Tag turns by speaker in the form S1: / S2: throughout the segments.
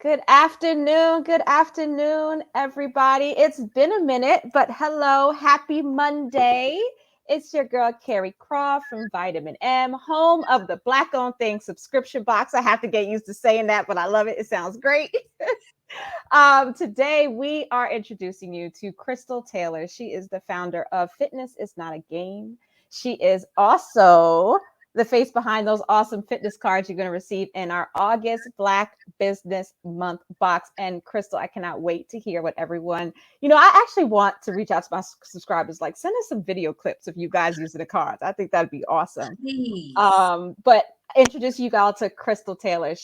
S1: Good afternoon, everybody. It's been a minute, but hello, happy Monday. It's your girl, Carrie Croft from Vitamin M, home of the Black Owned Thing subscription box. I have to get used to saying that, but I love it. It sounds great. Today, we are introducing you to Krystal Taylor. She is the founder of Fitness is Not a Game. She is also the face behind those awesome fitness cards you're going to receive in our August Black Business Month box. And Krystal, I cannot wait to hear what everyone, I actually want to reach out to my subscribers, like send us some video clips of you guys using the cards. I think that'd be awesome.
S2: Please.
S1: But introduce you all to Krystal Taylor.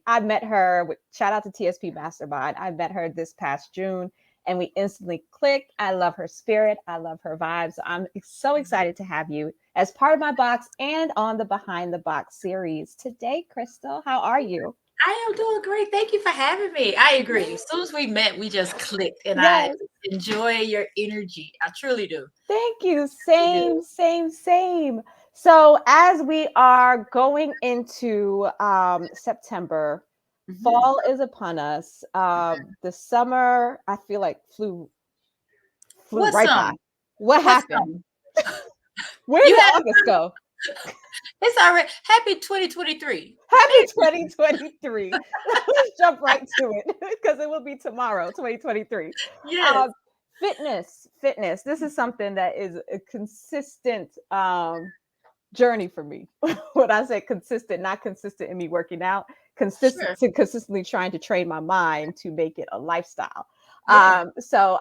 S1: I met her with shout out to TSP Mastermind. I met her this past June and we instantly clicked. I love her spirit. I love her vibes. So I'm so excited to have you as part of my box and on the Behind the Box series today. Krystal, how are you?
S2: I am doing great. Thank you for having me. I agree. As soon as we met, we just clicked, and I
S1: Yes.
S2: enjoy your energy. I truly do.
S1: Thank you.
S2: I do.
S1: Same. So, as we are going into September,
S2: Mhm.
S1: fall is upon us. The summer, I feel like flew
S2: What's
S1: right by.
S2: some?
S1: What
S2: What's
S1: happened?
S2: some?
S1: Where
S2: You
S1: did
S2: had
S1: August go?
S2: it's already happy 2023.
S1: Happy 2023. Let's jump right to it because it will be tomorrow, 2023.
S2: Yes.
S1: Um, fitness. This is something that is a consistent journey for me. When I say consistent, not consistent in me working out, consistent
S2: Sure.
S1: to consistently trying to train my mind to make it a lifestyle.
S2: Yeah.
S1: So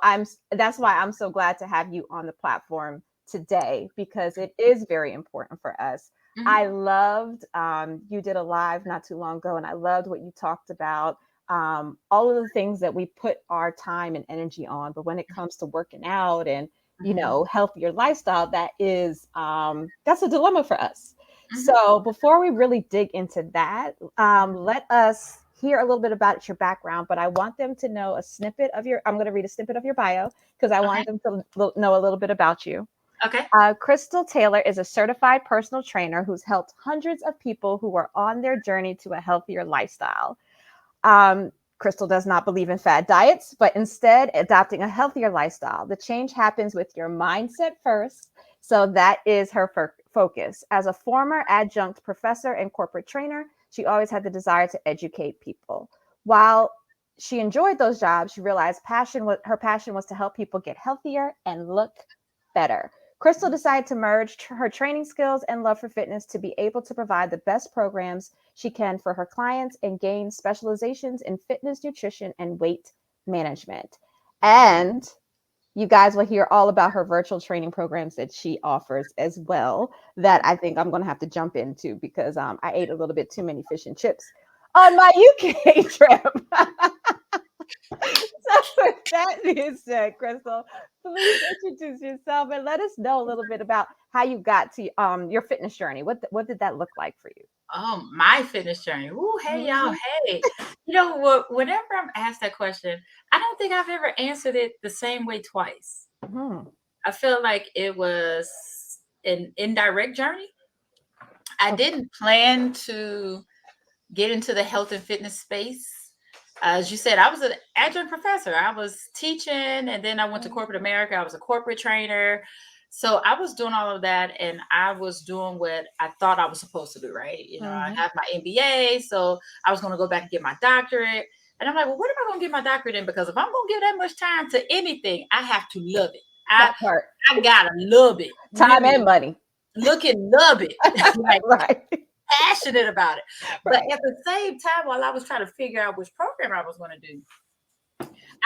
S1: that's why I'm so glad to have you on the platform today because it is very important for us. I
S2: Mhm.
S1: loved you did a live not too long ago, and I loved what you talked about. All of the things that we put our time and energy on, but when it comes to working out and
S2: Mhm.
S1: healthier lifestyle, that's a dilemma for us.
S2: Mhm.
S1: So before we really dig into that, let us hear a little bit about your background, but I want them to know a snippet of your I'm going to read a snippet of your bio because I
S2: Okay.
S1: want them to know a little bit about you.
S2: Okay.
S1: Krystal Taylor is a certified personal trainer who's helped hundreds of people who are on their journey to a healthier lifestyle. Krystal does not believe in fad diets, but instead adopting a healthier lifestyle. The change happens with your mindset first. So that is her focus. As a former adjunct professor and corporate trainer, she always had the desire to educate people. While she enjoyed those jobs, she realized her passion was to help people get healthier and look better. Krystal decided to merge her training skills and love for fitness to be able to provide the best programs she can for her clients and gain specializations in fitness, nutrition, and weight management. And you guys will hear all about her virtual training programs that she offers as well, that I think I'm going to have to jump into because I ate a little bit too many fish and chips on my UK trip. So with that being said, Krystal, please introduce yourself and let us know a little bit about how you got to your fitness journey. What did that look like for you?
S2: Oh, my fitness journey. Ooh, hey y'all.
S1: Mhm.
S2: Hey. You know what? Whenever I'm asked that question, I don't think I've ever answered it the same way twice.
S1: Mhm.
S2: I feel like it was an indirect journey. I
S1: Okay.
S2: didn't plan to get into the health and fitness space. As you said, I was an adjunct professor. I was teaching, and then I went to corporate
S1: Mhm.
S2: America. I was a corporate trainer. So I was doing all of that, and I was doing what I thought I was supposed to do, right? I
S1: Mhm.
S2: have my MBA, so I was going to go back and get my doctorate. And I'm like, well, what am I going to get my doctorate in? Because if I'm going to give that much time to anything, I have to love it. I
S1: That part.
S2: I gotta love it. You hear
S1: Time
S2: me?
S1: and money.
S2: Look and love it. Like
S1: Right.
S2: passionate about it. But
S1: Right.
S2: at the same time, while I was trying to figure out which program I was going to do,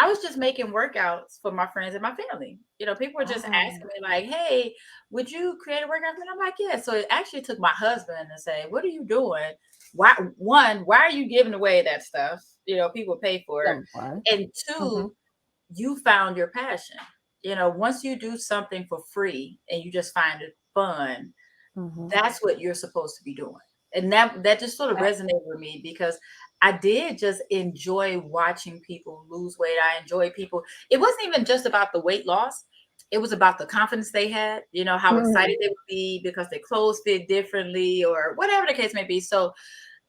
S2: I was just making workouts for my friends and my family. People were just
S1: Oh.
S2: asking me, like, hey, would you create a workout for me? And I'm like, yeah. So it actually took my husband to say, what are you doing? Why are you giving away that stuff? People pay for it.
S1: Number one.
S2: And
S1: Mhm.
S2: two, you found your passion. Once you do something for free and you just find it fun,
S1: Mhm.
S2: that's what you're supposed to be doing. And that just sort of
S1: That
S2: resonated with me because I did just enjoy watching people lose weight. I enjoy people. It wasn't even just about the weight loss. It was about the confidence they had, how
S1: mhm.
S2: excited they would be because their clothes fit differently or whatever the case may be. So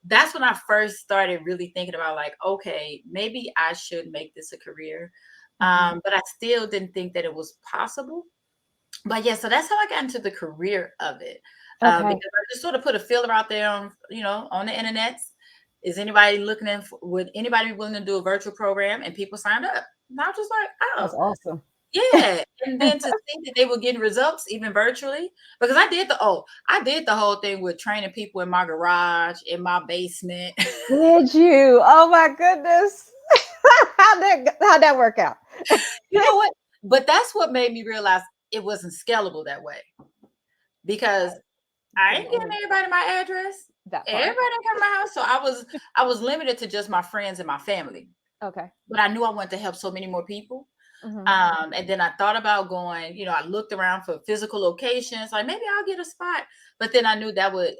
S2: that's when I first started really thinking about like, okay, maybe I should make this a career.
S1: Mhm.
S2: But I still didn't think that it was possible. But yeah, so that's how I got into the career of it.
S1: Okay.
S2: Because I just sort of put a feeler out there on, on the internet. Is anybody looking in? Would anybody be willing to do a virtual program? And people signed up. And I was just like,
S1: That's
S2: oh,
S1: awesome.
S2: yeah. And then to see that they were getting results even virtually, because I did the whole thing with training people in my garage, in my basement.
S1: Did you? Oh my goodness. How'd that work out?
S2: You know what? But that's what made me realize it wasn't scalable that way, because
S1: You
S2: I
S1: couldn't
S2: ain't giving
S1: only
S2: everybody my address.
S1: that
S2: Everybody
S1: part.
S2: didn't come to my house. So I was limited to just my friends and my family.
S1: Okay.
S2: But I knew I wanted to help so many more people.
S1: Mhm.
S2: And then I thought about going, I looked around for physical locations, like maybe I'll get a spot. But then I knew that would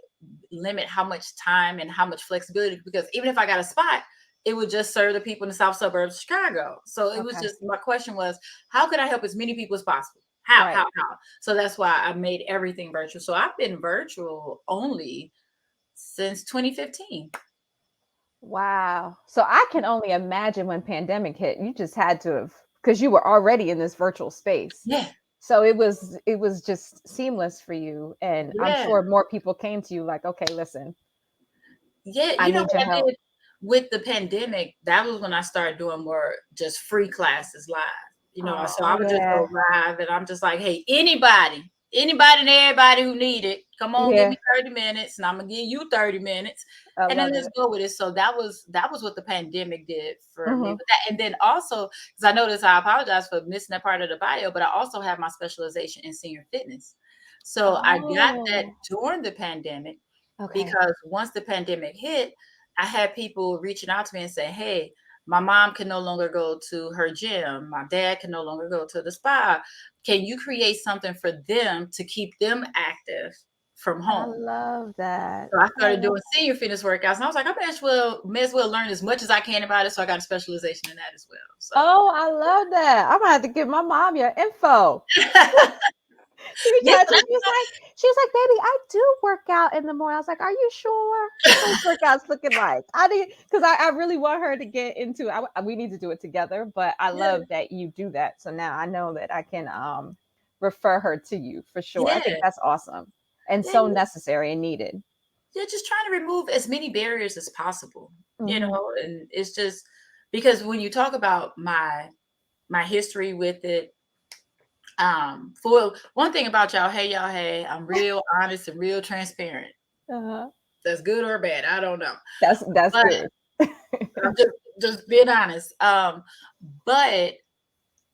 S2: limit how much time and how much flexibility, because even if I got a spot, it would just serve the people in the south suburbs of Chicago. So it was
S1: Okay.
S2: just, my question was, how could I help as many people as possible? How,
S1: Right.
S2: how, how? So that's why I made everything virtual. So I've been virtual only since 2015.
S1: Wow. So I can only imagine when pandemic hit, you just had to have, because you were already in this virtual space.
S2: Yeah.
S1: So it was just seamless for you. And I'm
S2: Yeah.
S1: sure more people came to you like, okay, listen,
S2: Yeah,
S1: I
S2: you know
S1: need your
S2: what I
S1: help.
S2: did with the pandemic? That was when I started doing more just free classes live. So
S1: Oh
S2: I would just
S1: yeah.
S2: go live, and I'm just like, hey, anybody and everybody who need it, come on, give
S1: Yeah.
S2: me 30 minutes, and I'm gonna give you 30 minutes,
S1: I
S2: and then
S1: love
S2: let's
S1: it.
S2: go with it. So that was what the pandemic did for me
S1: Hmm.
S2: with that. And then also, because I noticed, I apologize for missing that part of the bio, but I also have my specialization in senior fitness. So I got that
S1: Oh,
S2: during the pandemic,
S1: okay.
S2: because once the pandemic hit, I had people reaching out to me and saying, hey, my mom can no longer go to her gym. My dad can no longer go to the spa. Can you create something for them to keep them active from
S1: I
S2: home?
S1: love that.
S2: So I
S1: I
S2: started
S1: love.
S2: doing senior fitness workouts. And I was like, I may as well learn as much as I can about it. So I got a specialization in that as well. So
S1: Oh, I love that. I'm gonna have to give my mom your info. She reached
S2: yes,
S1: out to me. She was like, baby, I do work out in the morning. I was like, are you sure? What those workouts looking like? I did because I really want her to get into it. We need to do it together, but I
S2: yeah,
S1: love that you do that. So now I know that I can refer her to you for sure. I
S2: yeah,
S1: think that's awesome and
S2: yeah,
S1: so necessary and needed.
S2: yeah, just trying to remove as many barriers as possible,
S1: Hmm.
S2: and it's just because when you talk about my history with it, for one thing about y'all, hey, I'm real honest and real transparent.
S1: Uh-huh.
S2: That's good or bad, I don't know.
S1: That's
S2: But
S1: good.
S2: I'm just being honest. But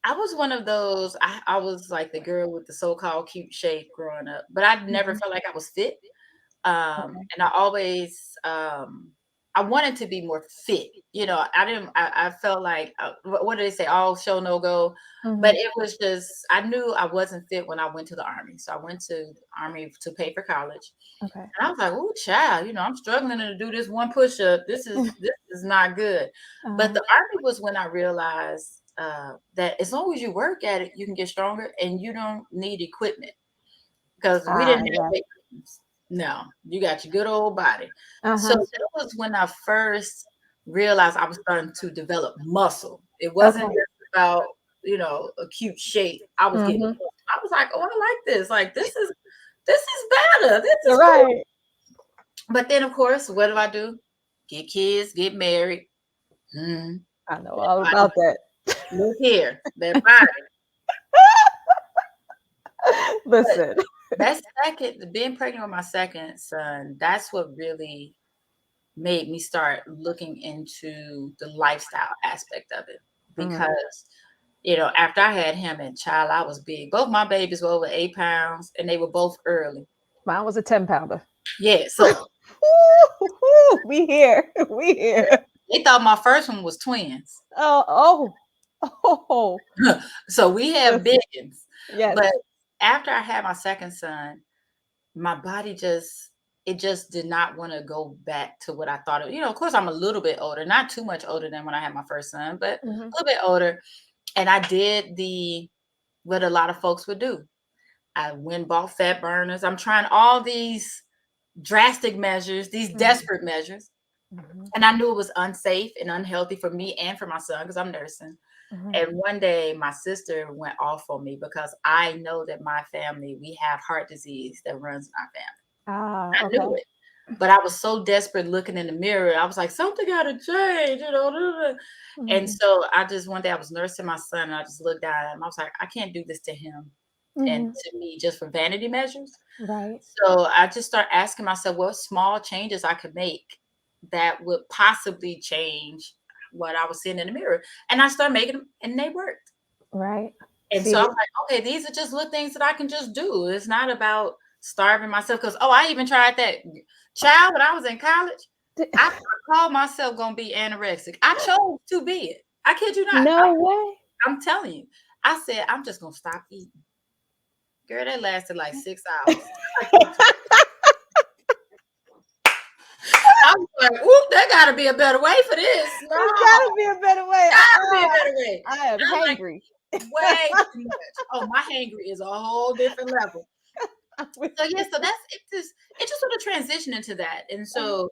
S2: I was one of those, I was like the girl with the so-called cute shape growing up, but I never
S1: Mhm.
S2: felt like I was fit.
S1: Okay.
S2: And I always, I wanted to be more fit. I didn't, I felt like, what do they say? All show, no go. But
S1: Hmm.
S2: it was just, I knew I wasn't fit when I went to the army. So I went to the army to pay for college.
S1: Okay.
S2: And I was like, oh, child, I'm struggling to do this one push up. This is not good. But
S1: Uh,
S2: the army was when I realized that as long as you work at it, you can get stronger, and you don't need equipment, because we didn't have
S1: yeah.
S2: weight rooms. No, you got your good old body. So
S1: Uh-huh.
S2: that was when I first realized I was starting to develop muscle. It wasn't
S1: Okay.
S2: just about, a cute shape. I was getting,
S1: Hmm.
S2: I was like, oh, I like this. Like, this is better. This
S1: You're
S2: is cool.
S1: right.
S2: But then, of course, what do I do? Get kids, get married. Hmm.
S1: I know
S2: That
S1: all
S2: body,
S1: about that.
S2: look here, that body. But
S1: Listen.
S2: that second, being pregnant with my second son, that's what really made me start looking into the lifestyle aspect of it.
S1: Mhm.
S2: Because, after I had him and child, I was big. Both my babies were over 8 pounds, and they were both early.
S1: Mine was a 10-pounder.
S2: Yeah. So
S1: We here. We here.
S2: they thought my first one was twins.
S1: Oh, oh.
S2: So we have
S1: Listen.
S2: biggins.
S1: Yes.
S2: But after I had my second son, my body just did not want to go back to what I thought of. Of course, I'm a little bit older, not too much older than when I had my first son, but
S1: Mhm.
S2: a little bit older. And I did the what a lot of folks would do. I went and bought fat burners. I'm trying all these drastic measures, these
S1: Mhm.
S2: desperate measures.
S1: Mhm.
S2: And I knew it was unsafe and unhealthy for me and for my son because I'm nursing.
S1: Mhm.
S2: And one day my sister went off on me because I know that my family, we have heart disease that runs in our family.
S1: Ah,
S2: I knew
S1: okay.
S2: it. But I was so desperate looking in the mirror. I was like, something got to change, you know. And
S1: Mhm.
S2: so I just, one day I was nursing my son and I just looked down at him. I was like, I can't do this to him and
S1: Mhm.
S2: to me just for vanity measures.
S1: Right.
S2: So I just start asking myself what small changes I could make that would possibly change what I was seeing in the mirror. And I started making them and they worked.
S1: Right.
S2: And so I
S1: See?
S2: was like, okay, these are just little things that I can just do. It's not about starving myself. Because, oh, I even tried that. Child, when I was in college, I called myself going to be anorexic. I chose to be it. I kid you not.
S1: No way.
S2: I'm telling you. I said, I'm just going to stop eating. Girl, that lasted like 6 hours. I was like, "Ooh, there got to be a better way for this. No,
S1: There's gotta be a better way.
S2: got to be a better way."
S1: I am
S2: I'm like,
S1: hangry.
S2: way too much. Oh, my hangry is a whole different level.
S1: I'm with
S2: So yeah,
S1: you.
S2: so that's it just sort of transitioned into that. And
S1: Uh-huh.
S2: so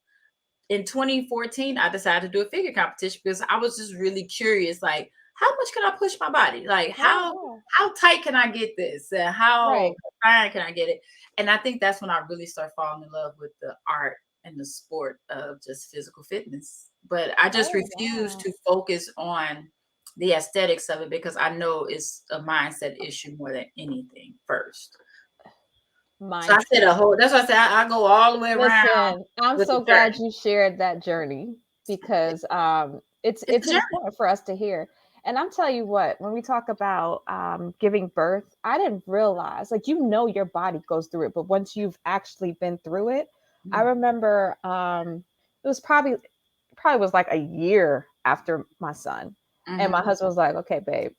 S2: in 2014, I decided to do a figure competition because I was just really curious, like, how much can I push my body? Like
S1: Oh,
S2: how tight can I get this? And
S1: yeah.
S2: how
S1: Right.
S2: fine can I get it? And I think that's when I really start falling in love with the art and the sport of just physical fitness. But I just
S1: Oh,
S2: refuse
S1: wow.
S2: to focus on the aesthetics of it because I know it's a mindset issue more than anything first. So I said
S1: Mindset.
S2: a whole. That's why I said I go all the way around
S1: Listen, I'm
S2: with the
S1: so glad
S2: journey.
S1: you shared that journey because
S2: It's
S1: it's
S2: a journey.
S1: important for us to hear. And I'm telling you what, when we talk about giving birth, I didn't realize, like, your body goes through it, but once you've actually been through it, I
S2: Mm,
S1: remember it was probably was like a year after my son, and my
S2: mhm.
S1: husband was like, "Okay, babe,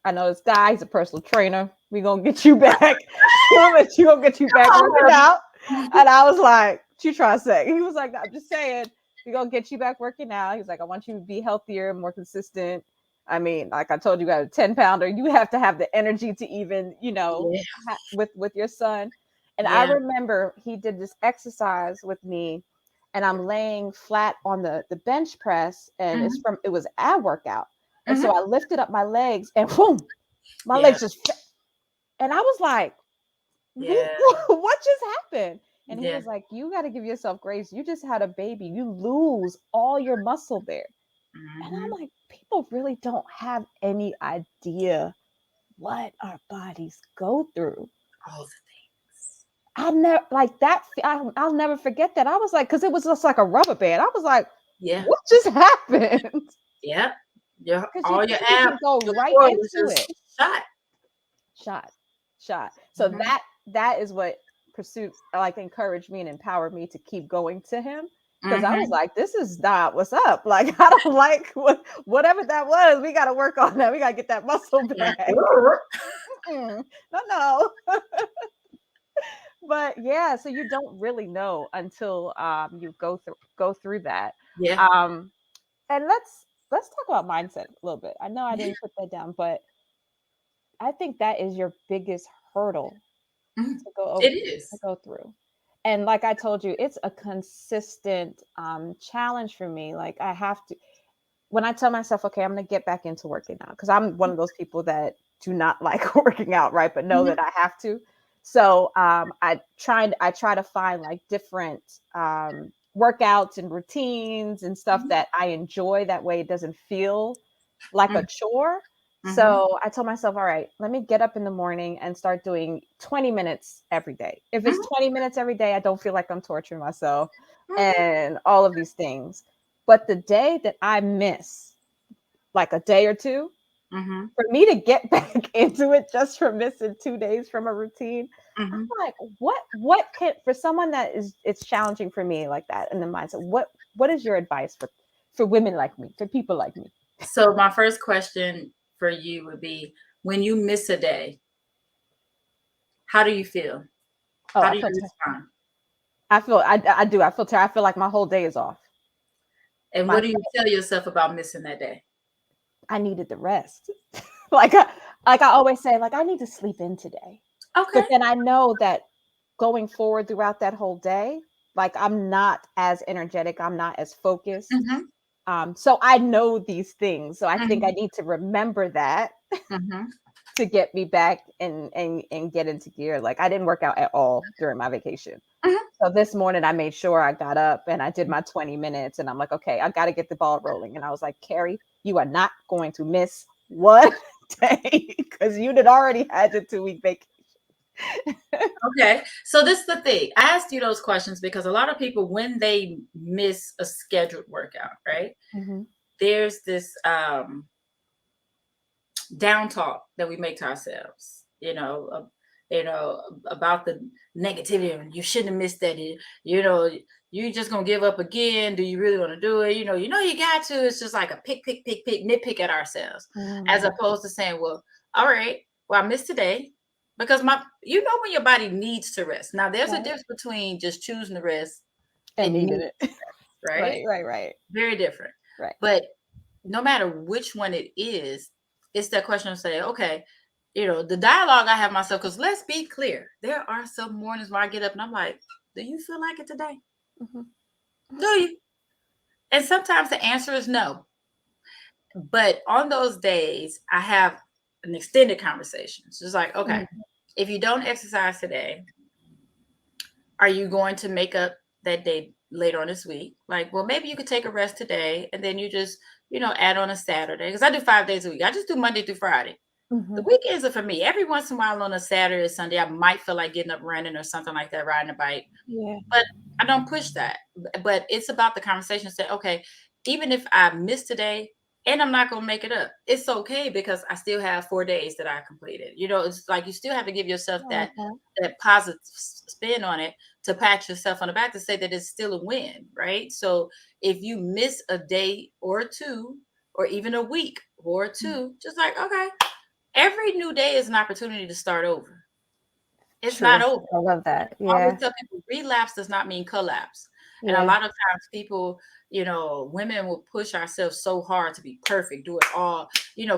S1: I know this guy. He's a personal trainer. We gonna get you back. Gonna get you back working
S2: Oh,
S1: out." And I was like, "What you trying to say?" He was like, "I'm just saying, we gonna get you back working out." He's like, "I want you to be healthier, more consistent. I mean, like I told you, got a 10 pounder. You have to have the energy to even,
S2: yeah,
S1: with your son." And I
S2: yeah.
S1: remember he did this exercise with me, and I'm laying flat on the bench press, and
S2: Mhm,
S1: it was ab workout, and
S2: mhm.
S1: so I lifted up my legs, and boom, my
S2: Yeah,
S1: legs just, and I was like,
S2: yeah,
S1: what just happened? And he
S2: yeah.
S1: was like, you got to give yourself grace. You just had a baby. You lose all your muscle there. And
S2: Mhm.
S1: I'm like, people really don't have any idea what our bodies go through.
S2: All the things.
S1: I never like that. I'll never forget that. I was like, because it was just like a rubber band. I was like,
S2: Yeah,
S1: what just happened?
S2: yeah. Your
S1: Because you
S2: all your
S1: think you can go
S2: your
S1: right
S2: core was
S1: into it.
S2: just shot.
S1: Shot, shot. So
S2: Mhm,
S1: that is what pursued, like, encouraged me and empowered me to keep going to him, because I was
S2: mhm.
S1: like, this is not what's up. Like, I don't like whatever that was. We got to work on that. We got to get that muscle back. Mm-mm. No, no. But yeah, so you don't really know until you go through that.
S2: Yeah.
S1: Um, and let's talk about mindset a little bit. I know I
S2: Yeah.
S1: didn't put that down, but I think that is your biggest hurdle
S2: Mhm.
S1: to go over,
S2: It
S1: to
S2: is.
S1: go through. And like I told you, it's a consistent challenge for me. Like, I have to, when I tell myself, okay, I'm gonna get back into working out, because I'm one of those people that do not like working out, right? But know
S2: Mhm,
S1: that I have to. So I try to find like different workouts and routines and stuff
S2: mhm,
S1: that I enjoy. That way, it doesn't feel like a
S2: mhm,
S1: chore.
S2: mhm,
S1: So I told myself, all right, let me get up in the morning and start doing 20 minutes every day. If it's
S2: mhm,
S1: 20 minutes every day, I don't feel like I'm torturing myself
S2: mhm,
S1: and all of these things. But the day that I miss, like a day or two,
S2: mhm,
S1: for me to get back into it just for missing 2 days from a routine,
S2: mhm.
S1: I'm like, what can, for someone that is, it's challenging for me like that in the mindset, what is your advice for women like me, for people like me?
S2: So my first question for you would be when you miss a day, how do you feel?
S1: Oh,
S2: How do you respond?
S1: I feel I feel like my whole day is off.
S2: And
S1: My
S2: what do you tell yourself about missing that day?
S1: I needed the rest. Like I always say, like, I need to sleep in today. But
S2: Okay.
S1: then I know that going forward throughout that whole day, like I'm not as energetic, I'm not as focused.
S2: Mhm,
S1: So I know these things. So I think I
S2: mhm,
S1: need to remember that
S2: mhm,
S1: to get me back and get into gear. Like I didn't work out at all during my vacation.
S2: mhm.
S1: So this morning I made sure I got up and I did my 20 minutes and I'm like, okay, I got to get the ball rolling. And I was like, Carrie, you are not going to miss one day because you had already had your 2 week vacation.
S2: Okay, so this is the thing. I asked you those questions because a lot of people, when they miss a scheduled workout, right?
S1: Hmm.
S2: There's this down talk that we make to ourselves, about the negativity and you shouldn't have missed that. You just gonna give up again. Do you really want to do it? You got to. It's just like a pick, nitpick at ourselves, as
S1: Mm,
S2: opposed to saying, well, all right, well, I missed today because when your body needs to rest. Now, there's a
S1: right.
S2: difference between just choosing to rest
S1: And
S2: and
S1: needed
S2: need,
S1: it.
S2: right?
S1: Right, right, right,
S2: Very different.
S1: right.
S2: But no matter which one it is, it's that question of saying, okay, the dialogue I have myself, because let's be clear, there are some mornings where I get up and I'm like, do you feel like it today?
S1: Hmm.
S2: Do you? And sometimes the answer is no. But on those days, I have an extended conversation. It's just like, okay, if you don't exercise today, are you going to make up that day later on this week? Like, well, maybe you could take a rest today and then you just, add on a Saturday. Because I do 5 days a week. I just do Monday through Friday. The
S1: Hmm.
S2: weekends are for me. Every once in a while on a Saturday or Sunday, I might feel like getting up running or something like that, riding a bike.
S1: Yeah.
S2: But I don't push that. But it's about the conversation. Say, okay, even if I miss today and I'm not gonna make it up, it's okay because I still have 4 days that I completed. It's like you still have to give yourself
S1: I love
S2: that positive spin on it to pat yourself on the back to say that it's still a win, right? So if you miss a day or two, or even a week or
S1: that.
S2: two, just like, okay, every new day is an opportunity to start over. It's not
S1: True.
S2: over.
S1: I love
S2: I
S1: that.
S2: always
S1: Yeah.
S2: tell people relapse does not mean collapse. And a
S1: Yeah.
S2: lot of times people, women will push ourselves so hard to be perfect, do it all.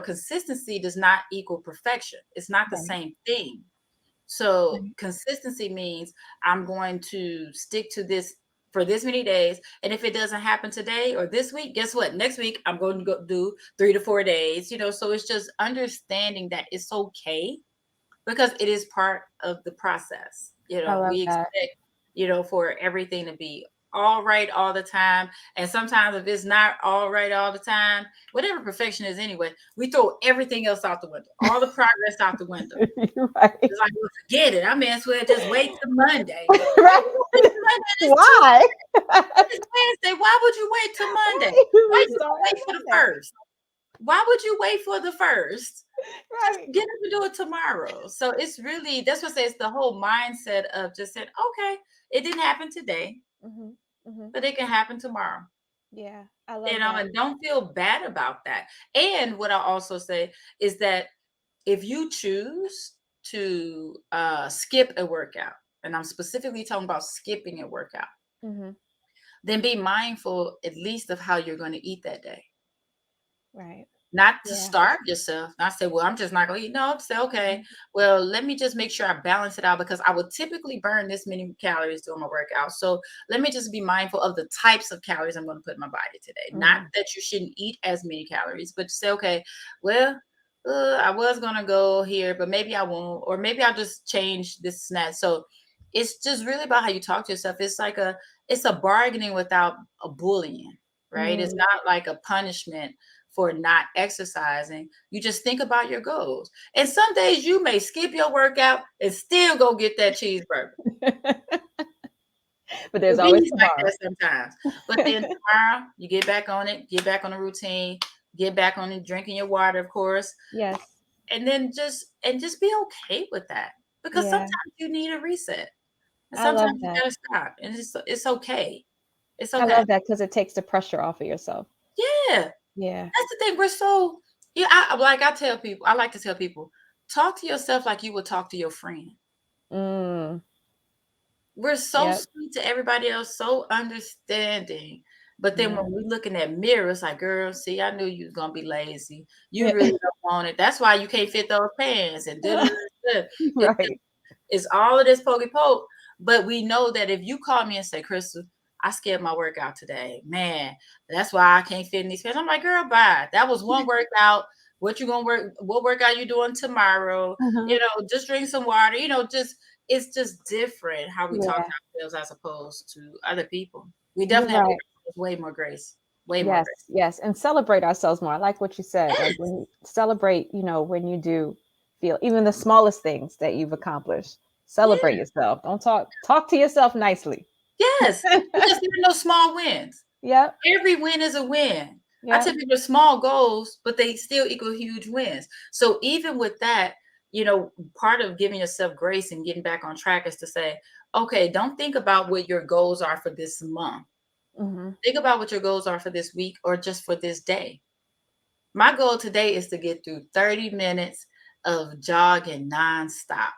S2: Consistency does not equal perfection. It's not the
S1: Right.
S2: same thing. So
S1: Right.
S2: consistency means I'm going to stick to this for this many days. And if it doesn't happen today or this week, guess what? Next week I'm going to go do 3 to 4 days. So it's just understanding that it's okay because it is part of the process.
S1: I love
S2: We
S1: that.
S2: expect, for everything to be all right all the time. And sometimes if it's not all right all the time, whatever perfection is anyway, we throw everything else out the window, all the progress out the window.
S1: You're right.
S2: It's like, well, forget it. I may as well just wait till Monday. Why
S1: Right.
S2: would you wait till Monday? It's
S1: Why?
S2: Tuesday. It's Wednesday. Why would you wait till Monday?
S1: Why do
S2: Why
S1: we
S2: you
S1: start
S2: gonna wait
S1: on
S2: for the
S1: Monday?
S2: first? Why would you wait for the first? Just
S1: Right.
S2: get up and do it tomorrow. So it's really that's what says the whole mindset of just saying, okay, it didn't happen today,
S1: Hmm. Hmm.
S2: but it can happen tomorrow.
S1: Yeah. I love that.
S2: And don't feel bad about that. And what I also say is that if you choose to skip a workout, and I'm specifically talking about skipping a workout,
S1: Hmm.
S2: then be mindful at least of how you're going to eat that day.
S1: Right.
S2: Not to
S1: Yeah.
S2: starve yourself, not say, well, I'm just not gonna eat. No, say, okay,
S1: Mhm.
S2: well, let me just make sure I balance it out because I would typically burn this many calories during my workout. So let me just be mindful of the types of calories I'm going to put in my body today. Not
S1: Mhm.
S2: that you shouldn't eat as many calories, but say, okay, well, I was gonna go here, but maybe I won't, or maybe I'll just change this and that. So it's just really about how you talk to yourself. It's a bargaining without a bullying, right? It's
S1: Mm.
S2: not like a punishment for not exercising. You just think about your goals. And some days you may skip your workout and still go get that cheeseburger.
S1: But there's
S2: It
S1: always
S2: be like
S1: tomorrow.
S2: that sometimes. But then tomorrow you get back on it, get back on the routine, get back on it, drinking your water, of course.
S1: Yes.
S2: And then just be okay with that. Because
S1: Yeah.
S2: sometimes you need a reset. And
S1: I love
S2: sometimes you
S1: that.
S2: gotta stop. And it's okay. It's
S1: I
S2: okay.
S1: love that because it takes the pressure off of yourself.
S2: Yeah.
S1: Yeah.
S2: That's the thing. We're so yeah. I tell people. I like to tell people, talk to yourself like you would talk to your friend.
S1: Mm.
S2: We're so
S1: Yep.
S2: sweet to everybody else, so understanding. But then
S1: Yeah.
S2: when we look in that mirror, it's like, girl, see, I knew you was gonna be lazy. You
S1: Yeah.
S2: really don't want it. That's why you can't fit those pants. And da, da, da, da. It,
S1: Right.
S2: it's all of this pokey poke. But we know that if you call me and say, Krystal, I skipped my workout today, man, that's why I can't fit in these pants. I'm like, girl, bye. That was one workout. What you gonna work? What workout you doing tomorrow?
S1: Uh-huh.
S2: Just drink some water. Just it's just different how we talk
S1: Yeah,
S2: to ourselves as opposed to other people. We
S1: you're
S2: definitely have to
S1: right.
S2: give ourselves way more grace. Way more
S1: Yes,
S2: grace.
S1: yes, and celebrate ourselves more. I like what you said. Like
S2: Yes.
S1: when you celebrate, when you do feel even the smallest things that you've accomplished. Celebrate
S2: Yeah.
S1: yourself. Don't talk to yourself nicely.
S2: Yes. Because there are no small wins.
S1: Yep,
S2: Every win is a win. I
S1: yep.
S2: tell people small goals, but they still equal huge wins. So even with that, part of giving yourself grace and getting back on track is to say, okay, don't think about what your goals are for this month.
S1: Hmm.
S2: Think about what your goals are for this week or just for this day. My goal today is to get through 30 minutes of jogging nonstop.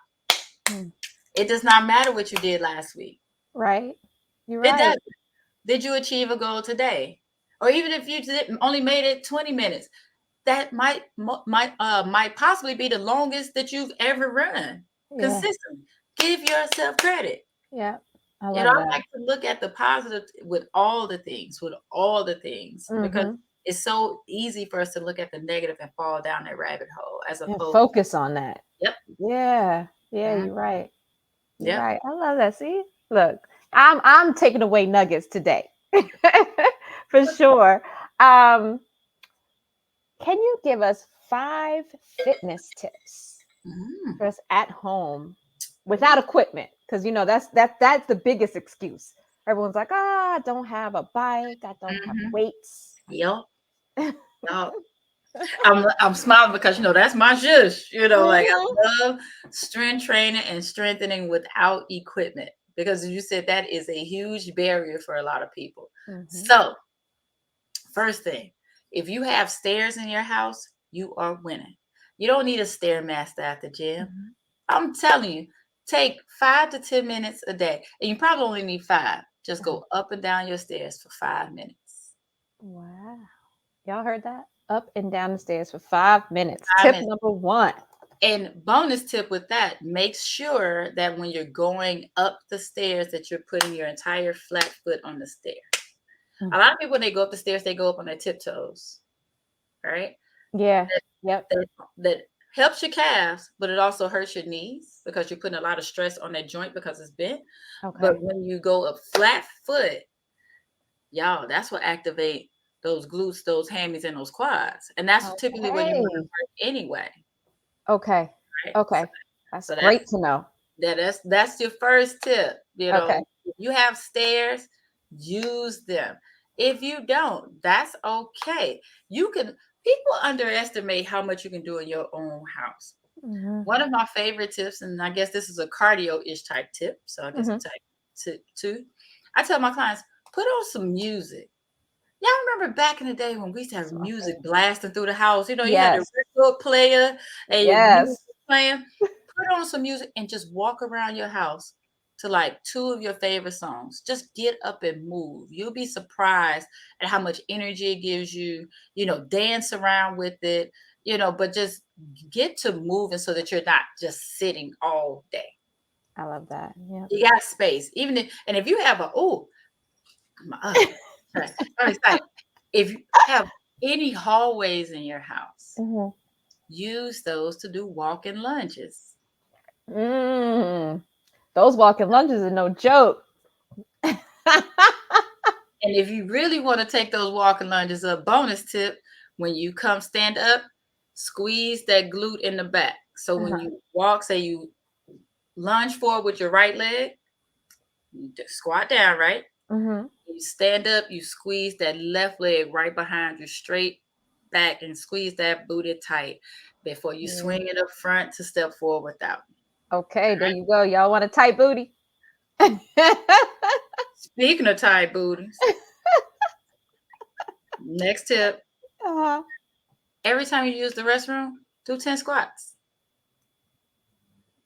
S2: It does not matter what you did last week.
S1: Right. You're
S2: It
S1: right.
S2: does. Did you achieve a goal today? Or even if you only made it 20 minutes, that might possibly be the longest that you've ever run
S1: Yeah,
S2: consistently. Give yourself credit.
S1: yeah. I
S2: I
S1: love that.
S2: like to look at the positive with all the things, because
S1: Hmm.
S2: it's so easy for us to look at the negative and fall down that rabbit hole as
S1: And
S2: opposed.
S1: focus on that.
S2: Yep.
S1: Yeah, yeah.
S2: Mhm.
S1: You're right. You're
S2: Yep.
S1: right. I love that. See, look, I'm taking away nuggets today, for sure. Um, can you give us 5 fitness tips
S2: Mhm.
S1: for us at home without equipment? Because that's the biggest excuse. Everyone's like, I don't have a bike. I don't have
S2: Mhm.
S1: weights.
S2: Yep. Yup. I'm smiling because that's my zhush. Like
S1: Mhm.
S2: I love strength training and strengthening without equipment, because you said that is a huge barrier for a lot of people.
S1: Mhm.
S2: So, first thing, if you have stairs in your house, you are winning. You don't need a stairmaster at the gym.
S1: Mhm.
S2: I'm telling you, take 5 to 10 minutes a day, and you probably only need five. Just
S1: Uh-huh.
S2: go up and down your stairs for 5 minutes.
S1: Wow. Y'all heard that? Up and down the stairs for 5 minutes.
S2: 5
S1: Tip
S2: minutes.
S1: number one.
S2: And bonus tip with that, make sure that when you're going up the stairs that you're putting your entire flat foot on the stair.
S1: Mm.
S2: A lot of people, when they go up the stairs, they go up on their tiptoes, right?
S1: Yeah.
S2: That
S1: Yep.
S2: that helps your calves, but it also hurts your knees because you're putting a lot of stress on that joint because it's bent. But
S1: Okay.
S2: when you go up flat foot, y'all, that's what activate those glutes, those hammies, and those quads. And that's typically where you want to
S1: Okay.
S2: work anyway,
S1: Okay.
S2: right? So,
S1: Okay. That's
S2: so that's
S1: great to know.
S2: that's your first tip.
S1: Okay.
S2: If you have stairs, use them. If you don't, that's okay. You can People underestimate how much you can do in your own house.
S1: Hmm.
S2: One of my favorite tips, and I guess this is a cardio-ish type tip, so I guess
S1: Hmm.
S2: it's type tip two. I tell my clients, put on some music. Y'all remember back in the day when we used to have music blasting through the house? You had the
S1: Yes.
S2: record player and your music
S1: Yes.
S2: playing. Put on some music and just walk around your house to like two of your favorite songs. Just get up and move. You'll be surprised at how much energy it gives you. Dance around with it, but just get to moving so that you're not just sitting all day.
S1: I love that. Yep.
S2: You got space. And if you have sorry, I'm excited. If you have any hallways in your house,
S1: Hmm.
S2: use those to do walking lunges.
S1: Mm. Those walking lunges are no joke.
S2: And if you really want to take those walking lunges, a bonus tip, when you come stand up, squeeze that glute in the back. So when
S1: Uh-huh.
S2: you walk, say you lunge forward with your right leg, you just squat down, right?
S1: Hmm.
S2: You stand up, you squeeze that left leg right behind you, straight back, and squeeze that booty tight before you
S1: Yeah.
S2: swing it up front to step forward without.
S1: Okay, there you go. Y'all want a tight booty?
S2: Speaking of tight booties, next tip,
S1: Uh-huh.
S2: every time you use the restroom, do 10 squats.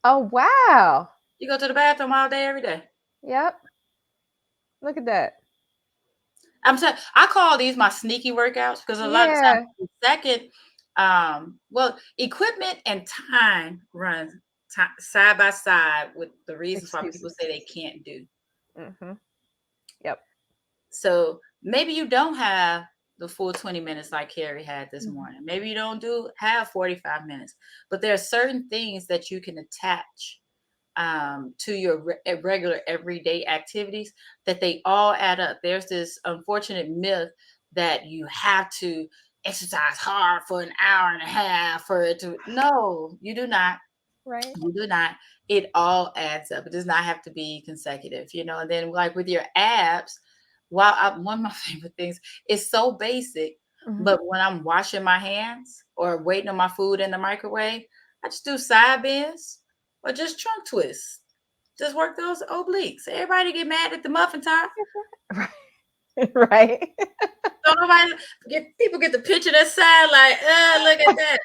S1: Oh, wow.
S2: You go to the bathroom all day, every day.
S1: Yep. Look at that.
S2: I call these my sneaky workouts because a lot of times
S1: Yeah.
S2: the second, equipment and time run side by side with the reasons why people
S1: Excuses.
S2: say they can't do.
S1: Mm-hmm. Yep.
S2: So maybe you don't have the full 20 minutes like Carrie had this
S1: Mm-hmm.
S2: morning. Maybe you don't have 45 minutes, but there are certain things that you can attach to your regular everyday activities that they all add up. There's this unfortunate myth that you have to exercise hard for an hour and a half for it to. No, you do not.
S1: Right.
S2: You do not. It all adds up. It does not have to be consecutive, And then, like with your abs, one of my favorite things is so basic,
S1: Mm-hmm.
S2: but when I'm washing my hands or waiting on my food in the microwave, I just do side bends or just trunk twists. Just work those obliques. Everybody get mad at the muffin top.
S1: Right. Right.
S2: So nobody people get the picture that side like, look at that.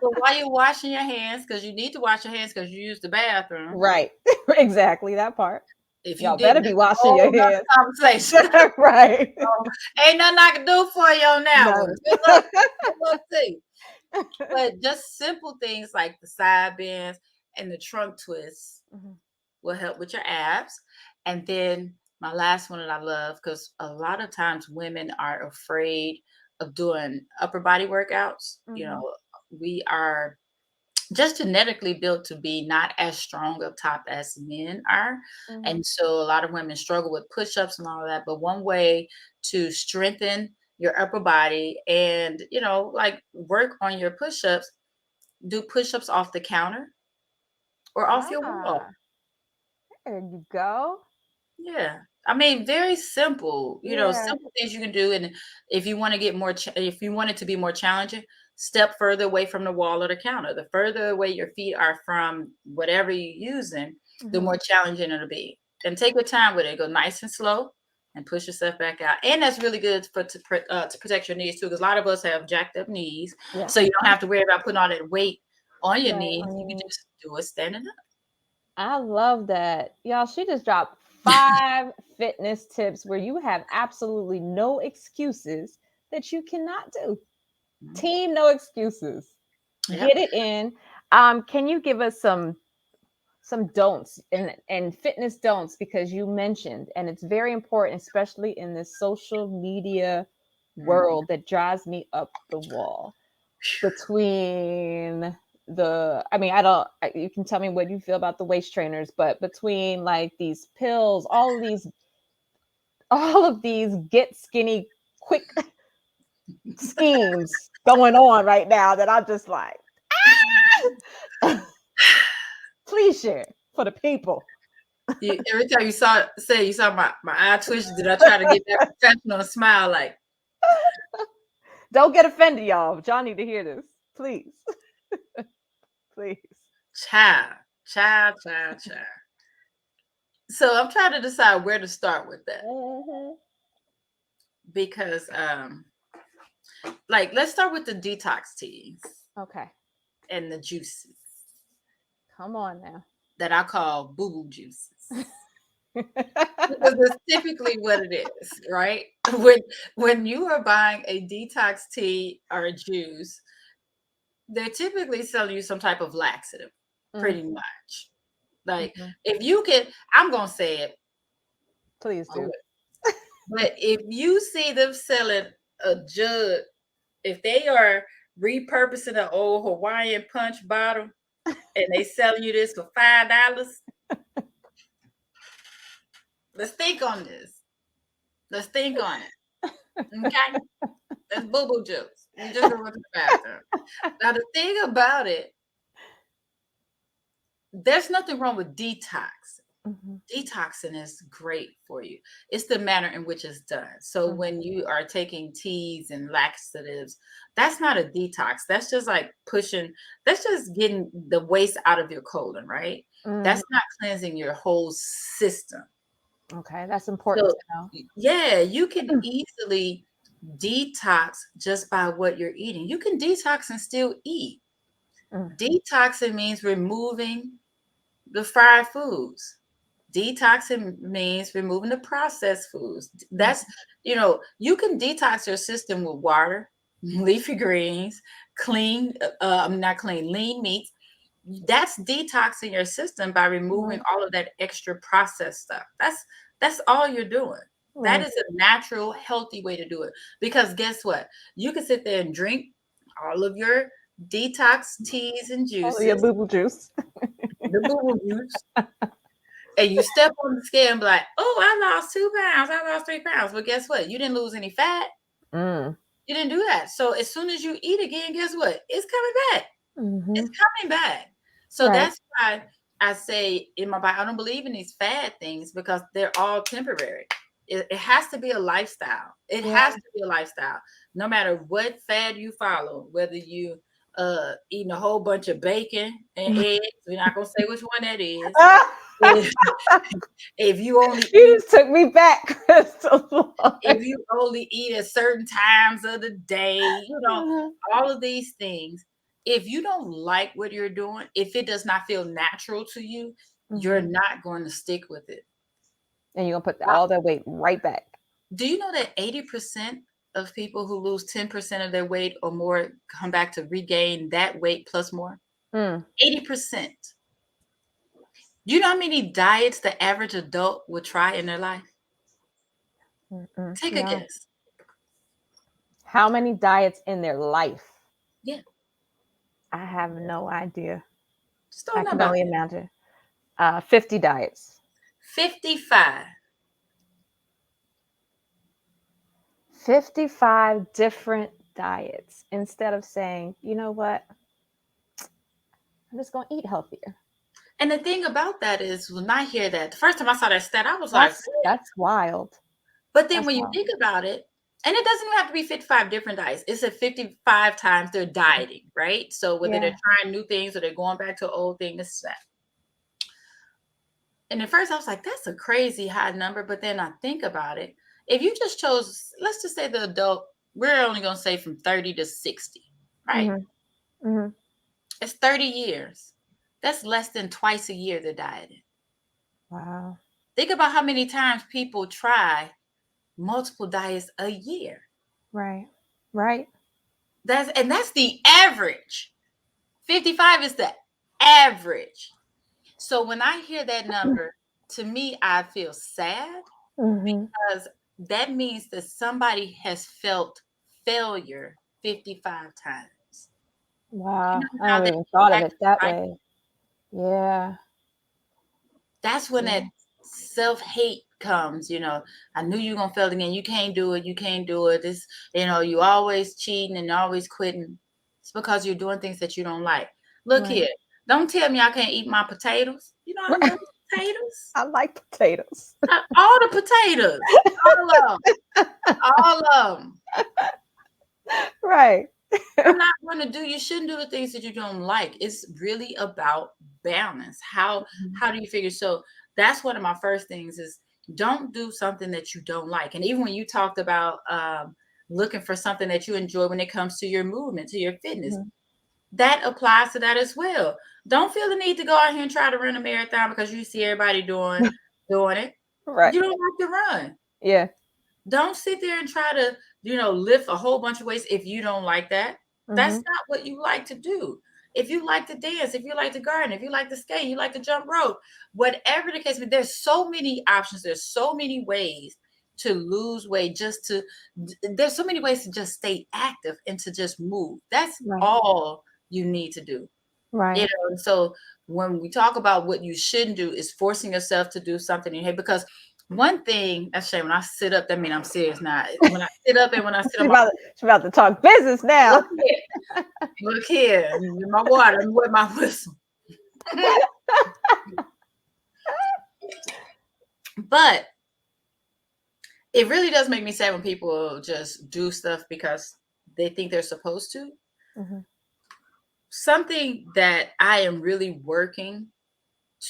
S2: So while you're washing your hands, because you need to wash your hands because you use the bathroom.
S1: Right. Exactly that part.
S2: If you
S1: Y'all better
S2: didn't,
S1: be
S2: that's a
S1: washing
S2: whole
S1: your
S2: nother
S1: hands.
S2: conversation.
S1: Right.
S2: Ain't nothing I can do for you on that one.
S1: No.
S2: Good luck. Good luck to you. But just simple things like the side bends and the trunk twists
S1: Mm-hmm.
S2: will help with your abs. And then my last one that I love, because a lot of times women are afraid of doing upper body workouts.
S1: Mm-hmm.
S2: We are just genetically built to be not as strong up top as men are.
S1: Mm-hmm.
S2: And so a lot of women struggle with push-ups and all of that. But one way to strengthen your upper body and, like work on your push-ups, do push-ups off the counter or off your wall.
S1: Ah, there you go.
S2: Yeah. I mean, very simple,
S1: Yeah.
S2: simple things you can do. And if you want to get more, if you want it to be more challenging, step further away from the wall or the counter. The further away your feet are from whatever you're using, the
S1: Mm-hmm.
S2: more challenging it'll be. And take your time with it. Go nice and slow and push yourself back out. And that's really good to protect your knees too, because a lot of us have jacked up knees.
S1: Yeah.
S2: So you don't have to worry about putting all that weight on your
S1: Right.
S2: knees.
S1: On
S2: You
S1: your
S2: can
S1: knees.
S2: just do it standing up.
S1: I love that. Y'all, she just dropped 5 fitness tips where you have absolutely no excuses that you cannot do.
S2: Mhm.
S1: Team, no excuses.
S2: Yep.
S1: Get it in. Can you give us some don'ts and fitness don'ts, because you mentioned, and it's very important, especially in this social media
S2: Mhm.
S1: world that drives me up the wall, between I mean, you can tell me what you feel about the waist trainers, but between like these pills, all of these get skinny quick schemes going on right now, that I'm just like, ah! Please share for the people.
S2: Every time you saw my eye twitch, did I try to get that professional smile like,
S1: Don't get offended, y'all, but y'all need to hear this, please. Please.
S2: child, child, child, child. So I'm trying to decide where to start with that
S1: Mm-hmm.
S2: because, like, let's start with the detox teas
S1: Okay,
S2: and the juices
S1: come on now.
S2: that I call boo boo juices. Because it's typically what it is, right? When you are buying a detox tea or a juice, they're typically selling you some type of laxative, pretty
S1: Mhm,
S2: much. Like
S1: mhm.
S2: if you can, I'm gonna say it,
S1: Please do.
S2: but if you see them selling a jug, if they are repurposing an old Hawaiian punch bottle and they selling you this for $5, let's think on this. Let's think on it. Okay. That's boo-boo juice. You just go to the bathroom. Now the thing about it, there's nothing wrong with detox.
S1: Mhm,
S2: Detoxing is great for you. It's the manner in which it's done. So
S1: mhm,
S2: when you are taking teas and laxatives, that's not a detox. That's just like that's just getting the waste out of your colon, right?
S1: mhm.
S2: That's not cleansing your whole system.
S1: Okay, that's important
S2: So
S1: to know.
S2: yeah, you can easily detox just by what you're eating. You can detox and still eat.
S1: Mm,
S2: Detoxing means removing the fried foods. Detoxing means removing the processed foods.
S1: mm,
S2: That's, you can detox your system with water, leafy greens, clean, I'm not clean, lean meats, That's detoxing your system by removing all of that extra processed stuff. That's all you're doing. That
S1: Right.
S2: is a natural, healthy way to do it. Because guess what? You can sit there and drink all of your detox teas and
S1: Oh, your
S2: juices,
S1: boo boo juice.
S2: the boo boo juice, and you step on the scale and be like, "Oh, I lost 2 pounds. I lost 3 pounds." But guess what? You didn't lose any fat.
S1: Mm.
S2: You didn't do that. So as soon as you eat again, guess what? It's coming back.
S1: Mm-hmm.
S2: It's coming back. So
S1: Right.
S2: that's why I say in my Bible, I don't believe in these fad things because they're all temporary. It has to be a lifestyle. It
S1: Yeah.
S2: has to be a lifestyle. No matter what fad you follow, whether you eating a whole bunch of bacon and eggs, we're not gonna say which one that is. If, if you only
S1: You
S2: eat
S1: just took me back, Crystal.
S2: if you only eat at certain times of the day,
S1: Uh-huh.
S2: all of these things. If you don't like what you're doing, if it does not feel natural to you, you're
S1: Mhm.
S2: not going to stick with it.
S1: And you're gonna put
S2: Why-
S1: all that weight right back.
S2: Do you know that 80% of people who lose 10% of their weight or more come back to regain that weight plus more?
S1: Mm.
S2: 80%. Do you know how many diets the average adult would try in their life?
S1: Mm-mm.
S2: Take a
S1: No.
S2: guess.
S1: How many diets in their life?
S2: Yeah,
S1: I have no idea.
S2: just throw a
S1: I can
S2: number out
S1: only
S2: there.
S1: imagine. 50 diets.
S2: 55.
S1: 55 different diets instead of saying, you know what? I'm just going to eat healthier.
S2: And the thing about that is, when I hear that, the first time I saw that stat, I was like, "What?"
S1: That's wild.
S2: But then
S1: That's
S2: when you
S1: wild.
S2: think about it, and it doesn't even have to be 55 different diets. It's a 55 times they're dieting, right? So whether they're
S1: Yeah.
S2: trying new things or they're going back to an old thing, this that. And at first I was like, that's a crazy high number. But then I think about it. If you just chose, let's just say the adult, we're only going to say from 30 to 60, right?
S1: Hmm. Hmm.
S2: It's 30 years. That's less than twice a year they're dieting.
S1: Wow.
S2: Think about how many times people try multiple diets a year.
S1: Right. Right.
S2: That's the average. 55 is the average. So when I hear that number, to me, I feel sad
S1: Hmm.
S2: because that means that somebody has felt failure 55 times. You
S1: Wow.
S2: know
S1: I
S2: how
S1: never
S2: that
S1: even thought of
S2: impacts
S1: it that
S2: your life?
S1: way. Yeah.
S2: That's when that
S1: Yeah.
S2: self-hate comes, I knew you were gonna fail again. You can't do it, you can't do it. This, you always cheating and always quitting. It's because you're doing things that you don't like. Look
S1: Right.
S2: here, don't tell me I can't eat my potatoes. You know I love potatoes.
S1: I like potatoes.
S2: All the potatoes. All of them. All of them.
S1: Right.
S2: I'm not going to do. You shouldn't do the things that you don't like. It's really about balance. How do you figure? So that's one of my first things is don't do something that you don't like. And even when you talked about looking for something that you enjoy when it comes to your movement, to your fitness,
S1: Mhm.
S2: that applies to that as well. Don't feel the need to go out here and try to run a marathon because you see everybody doing it.
S1: Right.
S2: You don't have to run.
S1: Yeah.
S2: Don't sit there and try to, lift a whole bunch of weights if you don't like that. That's
S1: Hmm.
S2: not what you like to do. If you like to dance, if you like to garden, if you like to skate, you like to jump rope, whatever the case, but there's so many options. There's so many ways to lose weight, there's so many ways to just stay active and to just move. That's
S1: Right.
S2: all you need to do.
S1: Right.
S2: So when we talk about what you shouldn't do is forcing yourself to do something in your head, because one thing, that's shame, when I sit up, that means I'm serious now. When I sit up and when I sit on my,
S1: She about to talk business
S2: look
S1: now.
S2: here, my water, and wet my whistle. But it really does make me sad when people just do stuff because they think they're supposed to.
S1: Hmm.
S2: Something that I am really working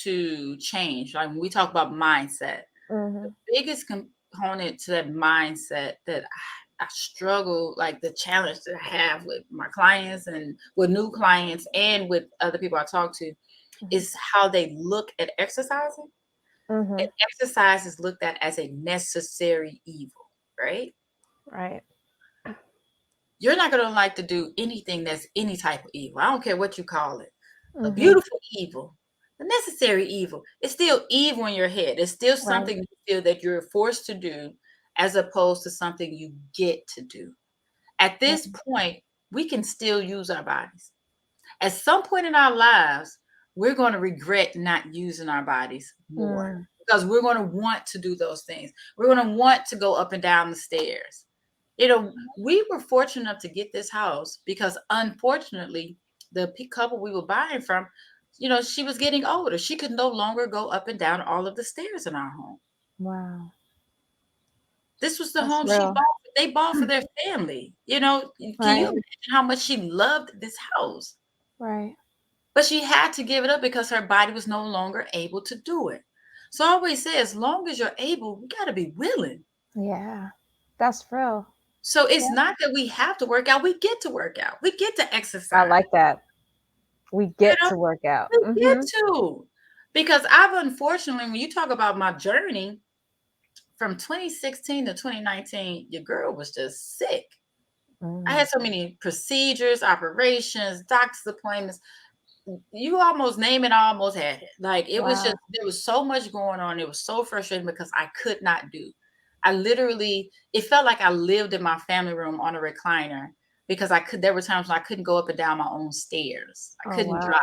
S2: to change, like when we talk about mindset, the
S1: Hmm.
S2: biggest component to that mindset that I struggle, like the challenge that I have with my clients and with new clients and with other people I talk to, is how they look at exercising. And
S1: Hmm.
S2: exercise is looked at as a necessary evil, right?
S1: Right.
S2: You're not going to like to do anything that's any type of evil. I don't care what you call it. a
S1: Mm-hmm.
S2: beautiful evil, a necessary evil. It's still evil in your head. It's still
S1: Right.
S2: something you feel that you're forced to do as opposed to something you get to do. At this
S1: Right.
S2: point, we can still use our bodies. At some point in our lives, we're going to regret not using our bodies more
S1: Mm.
S2: because we're going to want to do those things. We're going to want to go up and down the stairs. We were fortunate enough to get this house because unfortunately, the couple we were buying from, she was getting older. She could no longer go up and down all of the stairs in our home.
S1: Wow.
S2: This was the
S1: That's
S2: home she
S1: real.
S2: bought. They bought for their family. Can you
S1: Right.
S2: imagine how much she loved this house?
S1: Right.
S2: But she had to give it up because her body was no longer able to do it. So I always say, as long as you're able, we got to be willing.
S1: Yeah. That's real.
S2: So it's
S1: Yeah.
S2: not that we have to work out. We get to work out. We get to
S1: I
S2: exercise.
S1: like that. We
S2: You
S1: get
S2: know,
S1: to work out.
S2: we get
S1: Mm-hmm.
S2: to. Because I've unfortunately, when you talk about my journey from 2016 to 2019, your girl was just sick. I
S1: Mm.
S2: had so many procedures, operations, doctor's appointments. You almost name it, I almost had it. Like it was just
S1: Wow.
S2: there was so much going on. It was so frustrating because I could not do. I literally it felt like I lived in my family room on a recliner because there were times when I couldn't go up and down my own stairs. I
S1: Oh,
S2: couldn't
S1: wow.
S2: drive.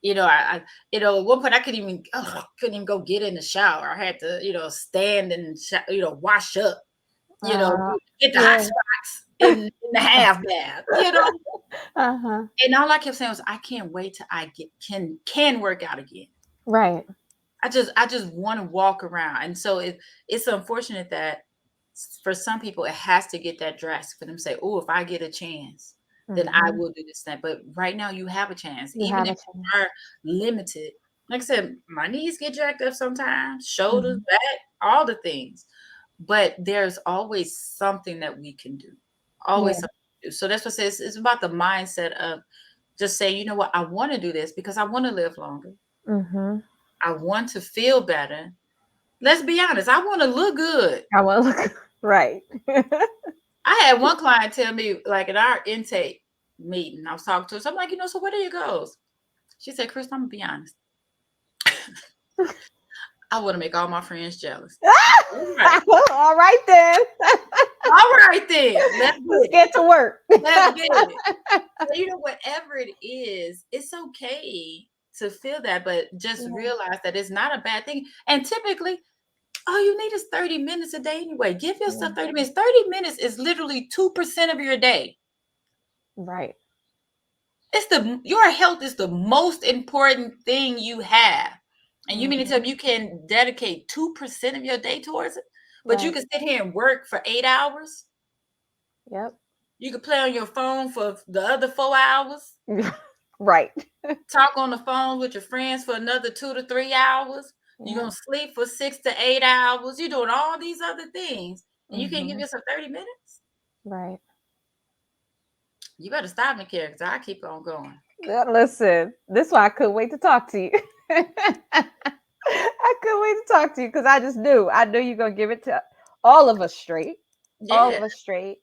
S2: At one point I couldn't even go get in the shower. I had to, stand and wash up,
S1: Uh,
S2: get the hot
S1: yeah.
S2: spots in the half bath.
S1: Uh-huh.
S2: And all I kept saying was, I can't wait till I can work out again.
S1: Right.
S2: I just want to walk around. And so it's unfortunate that for some people it has to get that drastic for them to say, oh, if I get a chance, then I
S1: Mm-hmm.
S2: will do this thing. But right now you have a chance,
S1: You
S2: even
S1: have
S2: if
S1: a
S2: you
S1: chance.
S2: are limited. Like I said, my knees get jacked up sometimes, shoulders,
S1: Mm-hmm.
S2: back, all the things. But there's always something that we can do. Always
S1: Yeah.
S2: something to do. So that's what I say. It's about the mindset of just say, you know what, I want to do this because I want to live longer.
S1: Mm-hmm.
S2: I want to feel better. Let's be honest, I want to look good.
S1: I want to look right.
S2: I had one client tell me, like at our intake meeting, I was talking to her. So I'm like, so what are your goals? She said, Chris, I'm gonna be honest. I want to make all my friends jealous. All right.
S1: All right then.
S2: All right then. Let's
S1: Let's
S2: get it.
S1: get to work.
S2: Let's get it. So, whatever it is, it's okay to feel that, but just
S1: Yeah.
S2: realize that it's not a bad thing. And typically, all you need is 30 minutes a day anyway. Give
S1: Yeah.
S2: yourself 30 minutes. 30 minutes is literally 2% of your day.
S1: Right.
S2: Your health is the most important thing you have. And you mean to
S1: Mm-hmm.
S2: tell me you can dedicate 2% of your day towards it? But you
S1: Right.
S2: can sit here and work for 8 hours.
S1: Yep.
S2: You can play on your phone for the other 4 hours.
S1: Right.
S2: Talk on the phone with your friends for another 2 to 3 hours. You're
S1: Yeah.
S2: gonna sleep for 6 to 8 hours. You're doing all these other things, and you can't give
S1: Mm-hmm.
S2: yourself 30 minutes.
S1: Right.
S2: You better stop me, Kara, because I keep on going.
S1: Yeah, listen, this is why I couldn't wait to talk to you. I couldn't wait to talk to you because I knew you're gonna give it to all of us straight, all
S2: Yeah.
S1: of us straight.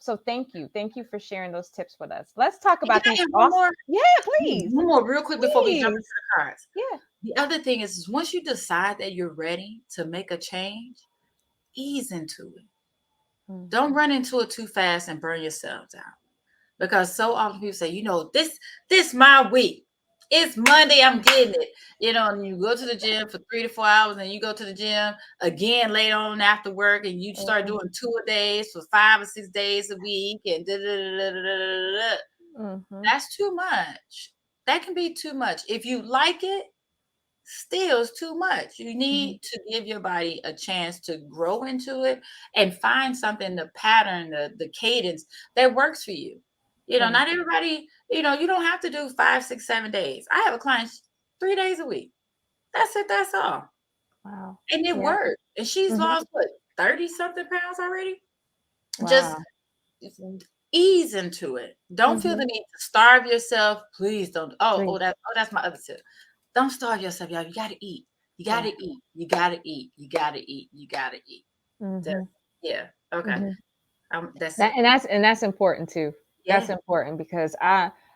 S1: So thank you for sharing those tips with us. Let's talk
S2: And can
S1: about
S2: I
S1: these
S2: add one
S1: awesome.
S2: more?
S1: Yeah, please,
S2: One more, real quick, before we jump into
S1: please.
S2: the cards.
S1: Yeah.
S2: The other thing is once you decide that you're ready to make a change, ease into it. Don't
S1: Mhm.
S2: run into it too fast and burn yourselves out. Because so often people say, this my week. It's Monday, I'm getting it. And you go to the gym for 3 to 4 hours, and you go to the gym again later on after work, and you start
S1: Mhm.
S2: doing 2 days for 5 or 6 days a week, and da, da, da, da, da, da, da.
S1: Mhm.
S2: That's too much. That can be too much. If you like it, still is too much. You
S1: Mhm.
S2: need to give your body a chance to grow into it and find something, the pattern, the cadence that works for you.
S1: Right.
S2: Not everybody, you don't have to do 5, 6, 7 days. I have a client 3 days a week. That's it, that's all.
S1: Wow.
S2: And it
S1: Yeah.
S2: worked. And she's
S1: Mhm.
S2: lost what, 30 something pounds already? Just
S1: Wow.
S2: ease into it. Don't feel the
S1: Mhm.
S2: need to starve yourself. Please don't.
S1: Please.
S2: That's my other tip. Don't starve yourself, y'all. You gotta eat. You
S1: Yeah.
S2: gotta eat. You gotta eat. You gotta eat. You gotta eat. That,
S1: Mhm.
S2: yeah. Okay.
S1: Mhm.
S2: That's
S1: That
S2: it.
S1: and that's important too. That's
S2: Yeah.
S1: important because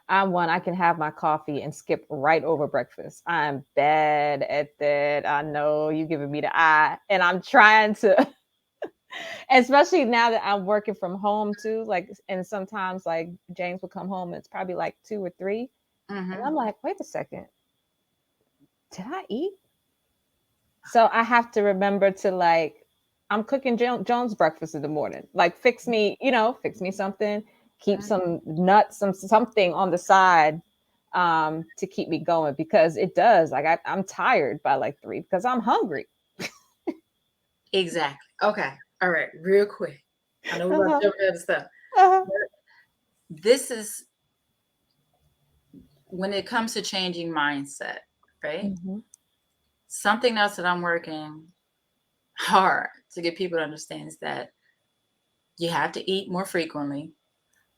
S1: I'm one, I can have my coffee and skip right over breakfast. I'm bad at that. I know you giving me the eye, and I'm trying to, especially now that I'm working from home too. Like, and sometimes like James will come home and it's probably like 2 or 3, and
S2: Mm-hmm.
S1: I'm like, wait a second, did I eat? So I have to remember to like, I'm cooking Jones breakfast in the morning. Like, fix me something, keep some nuts, something on the side, to keep me going, because it does. Like, I'm tired by like 3 because I'm hungry.
S2: Exactly. Okay. All right. Real quick. I know we're about
S1: Uh-huh,
S2: to jump into other stuff.
S1: uh-huh.
S2: This is when it comes to changing mindset, right?
S1: Mm-hmm,
S2: Something else that I'm working hard to get people to understand is that you have to eat more frequently,
S1: mm-hmm,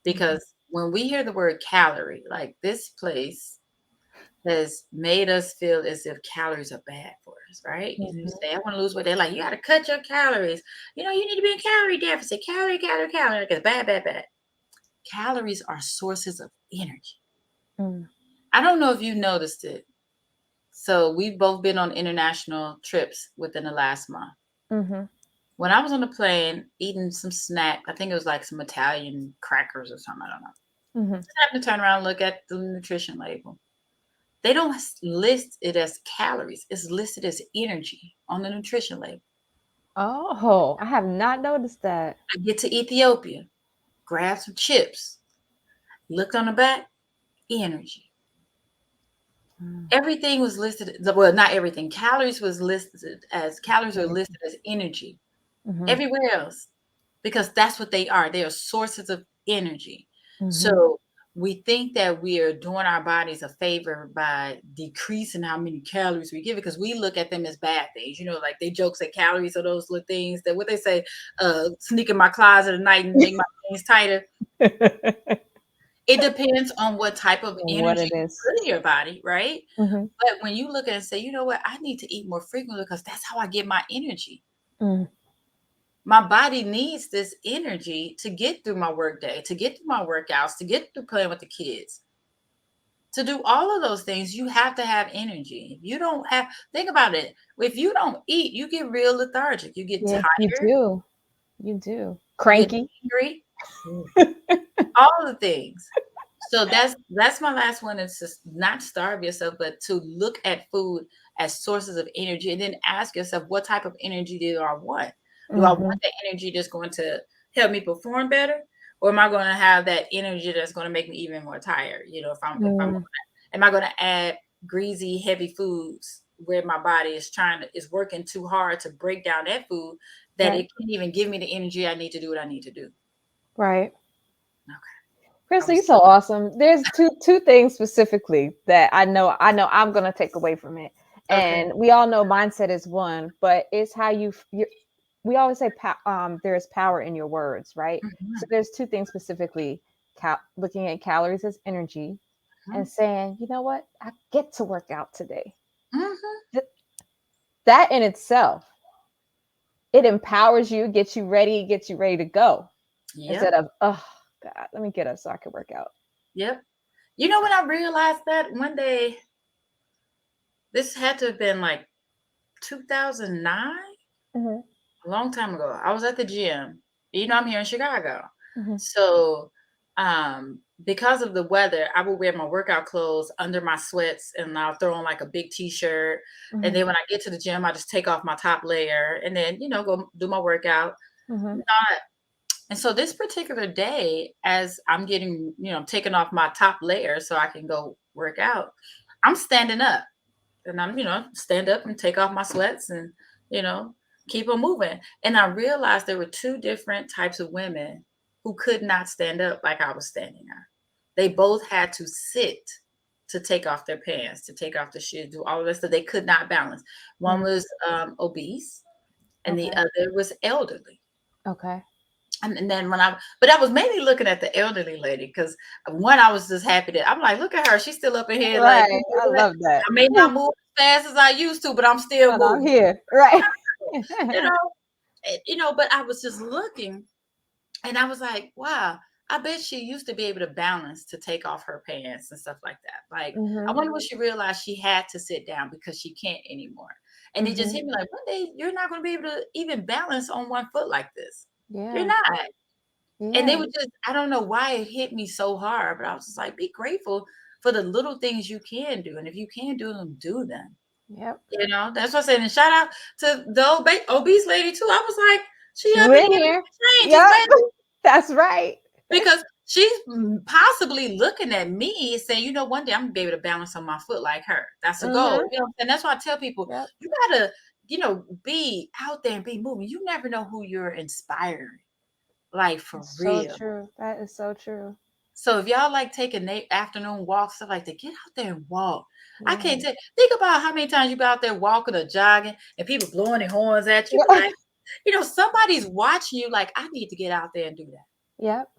S2: because when we hear the word calorie, like this place has made us feel as if calories are bad for us, right? You
S1: mm-hmm,
S2: say, I want to lose weight. They're like, you got to cut your calories. You need to be in calorie deficit. Calorie, calorie, calorie. Like, it's bad, bad, bad. Calories are sources of energy. I don't know if you noticed it. So we've both been on international trips within the last month.
S1: mm-hmm,
S2: When I was on the plane eating some snack, I think it was like some Italian crackers or something. I don't know.
S1: mm-hmm.
S2: Just happened to turn around and look at the nutrition label. They don't list it as calories. It's listed as energy on the nutrition label.
S1: Oh, I have not noticed that.
S2: I get to Ethiopia, grab some chips, looked on the back, energy. Everything was listed. Well, not everything. Calories were listed as energy
S1: Mm-hmm,
S2: everywhere else, because that's what they are. They are sources of energy.
S1: mm-hmm.
S2: So we think that we are doing our bodies a favor by decreasing how many calories we give it, because we look at them as bad things. Like they jokes that calories are those little things that, what they say, sneak in my closet at night and make my things tighter. It depends on what type of
S1: What
S2: energy
S1: it
S2: you
S1: is.
S2: put in your body, right?
S1: Mm-hmm.
S2: But when you look at it and say, you know what, I need to eat more frequently because that's how I get my energy.
S1: Mm.
S2: My body needs this energy to get through my workday, to get through my workouts, to get through playing with the kids. To do all of those things, you have to have energy. If you don't have, think about it. If you don't eat, you get real lethargic. You get
S1: Yeah, you
S2: tired.
S1: do. You do.
S2: You get
S1: Cranky.
S2: angry. All the things. So that's my last one, is to not starve yourself, but to look at food as sources of energy, and then ask yourself, what type of energy do I want? Do I want
S1: Mm-hmm.
S2: the energy that's going to help me perform better, or am I going to have that energy that's going to make me even more tired? If I'm
S1: Mm.
S2: am I going to add greasy, heavy foods where my body is working too hard to break down that food, that
S1: Right.
S2: it can't even give me the energy I need to do what I need to do?
S1: Right.
S2: Okay. I
S1: Krystal, you're
S2: was
S1: so awesome. There's two things specifically that I know I'm gonna take away from it.
S2: okay.
S1: And we all know mindset is one, but it's how we always say there is power in your words, right? So
S2: Mhm,
S1: there's two things specifically: looking at calories as energy,
S2: mhm,
S1: and saying, you know what, I get to work out today.
S2: mhm.
S1: Th- that in itself, it empowers you, gets you ready to go,
S2: Yep.
S1: instead of, oh God, let me get up so I can work out.
S2: Yep. When I realized that one day, this had to have been like 2009,
S1: Hmm.
S2: a long time ago. I was at the gym. I'm here in Chicago.
S1: Hmm.
S2: So, because of the weather, I would wear my workout clothes under my sweats, and I'll throw on like a big t-shirt. And
S1: Hmm.
S2: then when I get to the gym, I just take off my top layer and then, go do my workout.
S1: Hmm.
S2: And so this particular day, as I'm getting, taking off my top layer so I can go work out, I'm standing up, and I'm, stand up and take off my sweats and, you know, keep on moving. And I realized there were two different types of women who could not stand up like I was standing up. They both had to sit to take off their pants, to take off the shoes, do all of this, so they could not balance. One
S1: Mm.
S2: was obese, and the
S1: Okay.
S2: other was elderly.
S1: Okay.
S2: And then but I was mainly looking at the elderly lady, because one, I was just happy that I'm like, look at her, she's still up in here, like,
S1: Right. I love that.
S2: I may not move as fast as I used to, but I'm still
S1: But I'm
S2: moving,
S1: here. Right.
S2: you know, but I was just looking, and I was like, wow. I bet she used to be able to balance to take off her pants and stuff like that. Like, I
S1: Mhm.
S2: wonder what she realized she had to sit down because she can't anymore. And it just
S1: Mhm.
S2: hit me like, one day you're not going to be able to even balance on one foot like this. You're
S1: Yeah.
S2: not. And they
S1: Yeah.
S2: would just, I don't know why it hit me so hard, but I was just like, be grateful for the little things you can do. And if you can do them, do them.
S1: Yep.
S2: You know, that's what I said. And shout out to the obese lady too. I was like, she
S1: She
S2: up in
S1: went
S2: here
S1: here.
S2: making changes,
S1: Yep.
S2: baby.
S1: That's right.
S2: Because she's possibly looking at me saying, you know, one day I'm gonna be able to balance on my foot like her. That's a goal.
S1: Mhm.
S2: You know, and that's why I tell people,
S1: Yep.
S2: you gotta, you know, be out there and be moving. You never know who you're inspiring, like for
S1: It's so
S2: real.
S1: true. That is so true.
S2: So if y'all like taking afternoon walks, stuff like that, get out there and walk. I
S1: Yeah.
S2: can't tell. Think about how many times you be out there walking or jogging and people blowing their horns at you. Be
S1: Yeah.
S2: like, you know, somebody's watching you. Like, I need to get out there and do that.
S1: Yep.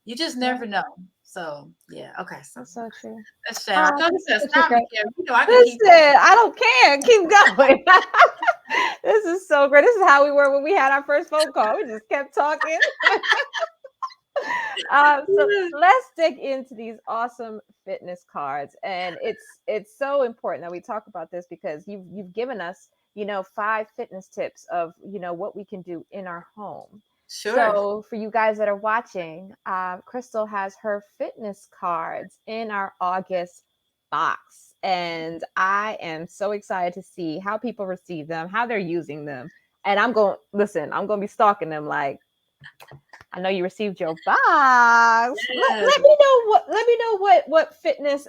S2: You just
S1: Yep.
S2: never know. So yeah, okay. So
S1: That's so true.
S2: that's shame. I told you
S1: This is
S2: to
S1: such a
S2: stop me,
S1: great.
S2: Kim. You know I can keep.
S1: Listen, I don't care. Keep going. This is so great. This is how we were when we had our first phone call. We just kept talking. So let's dig into these awesome fitness cards, and it's so important that we talk about this because you've given us, you know, 5 fitness tips of, you know, what we can do in our home.
S2: Sure.
S1: So for you guys that are watching, Krystal has her fitness cards in our August box, and I am so excited to see how people receive them, how they're using them, and I'm going to be stalking them like, I know you received your box.
S2: Yes.
S1: Let me know what fitness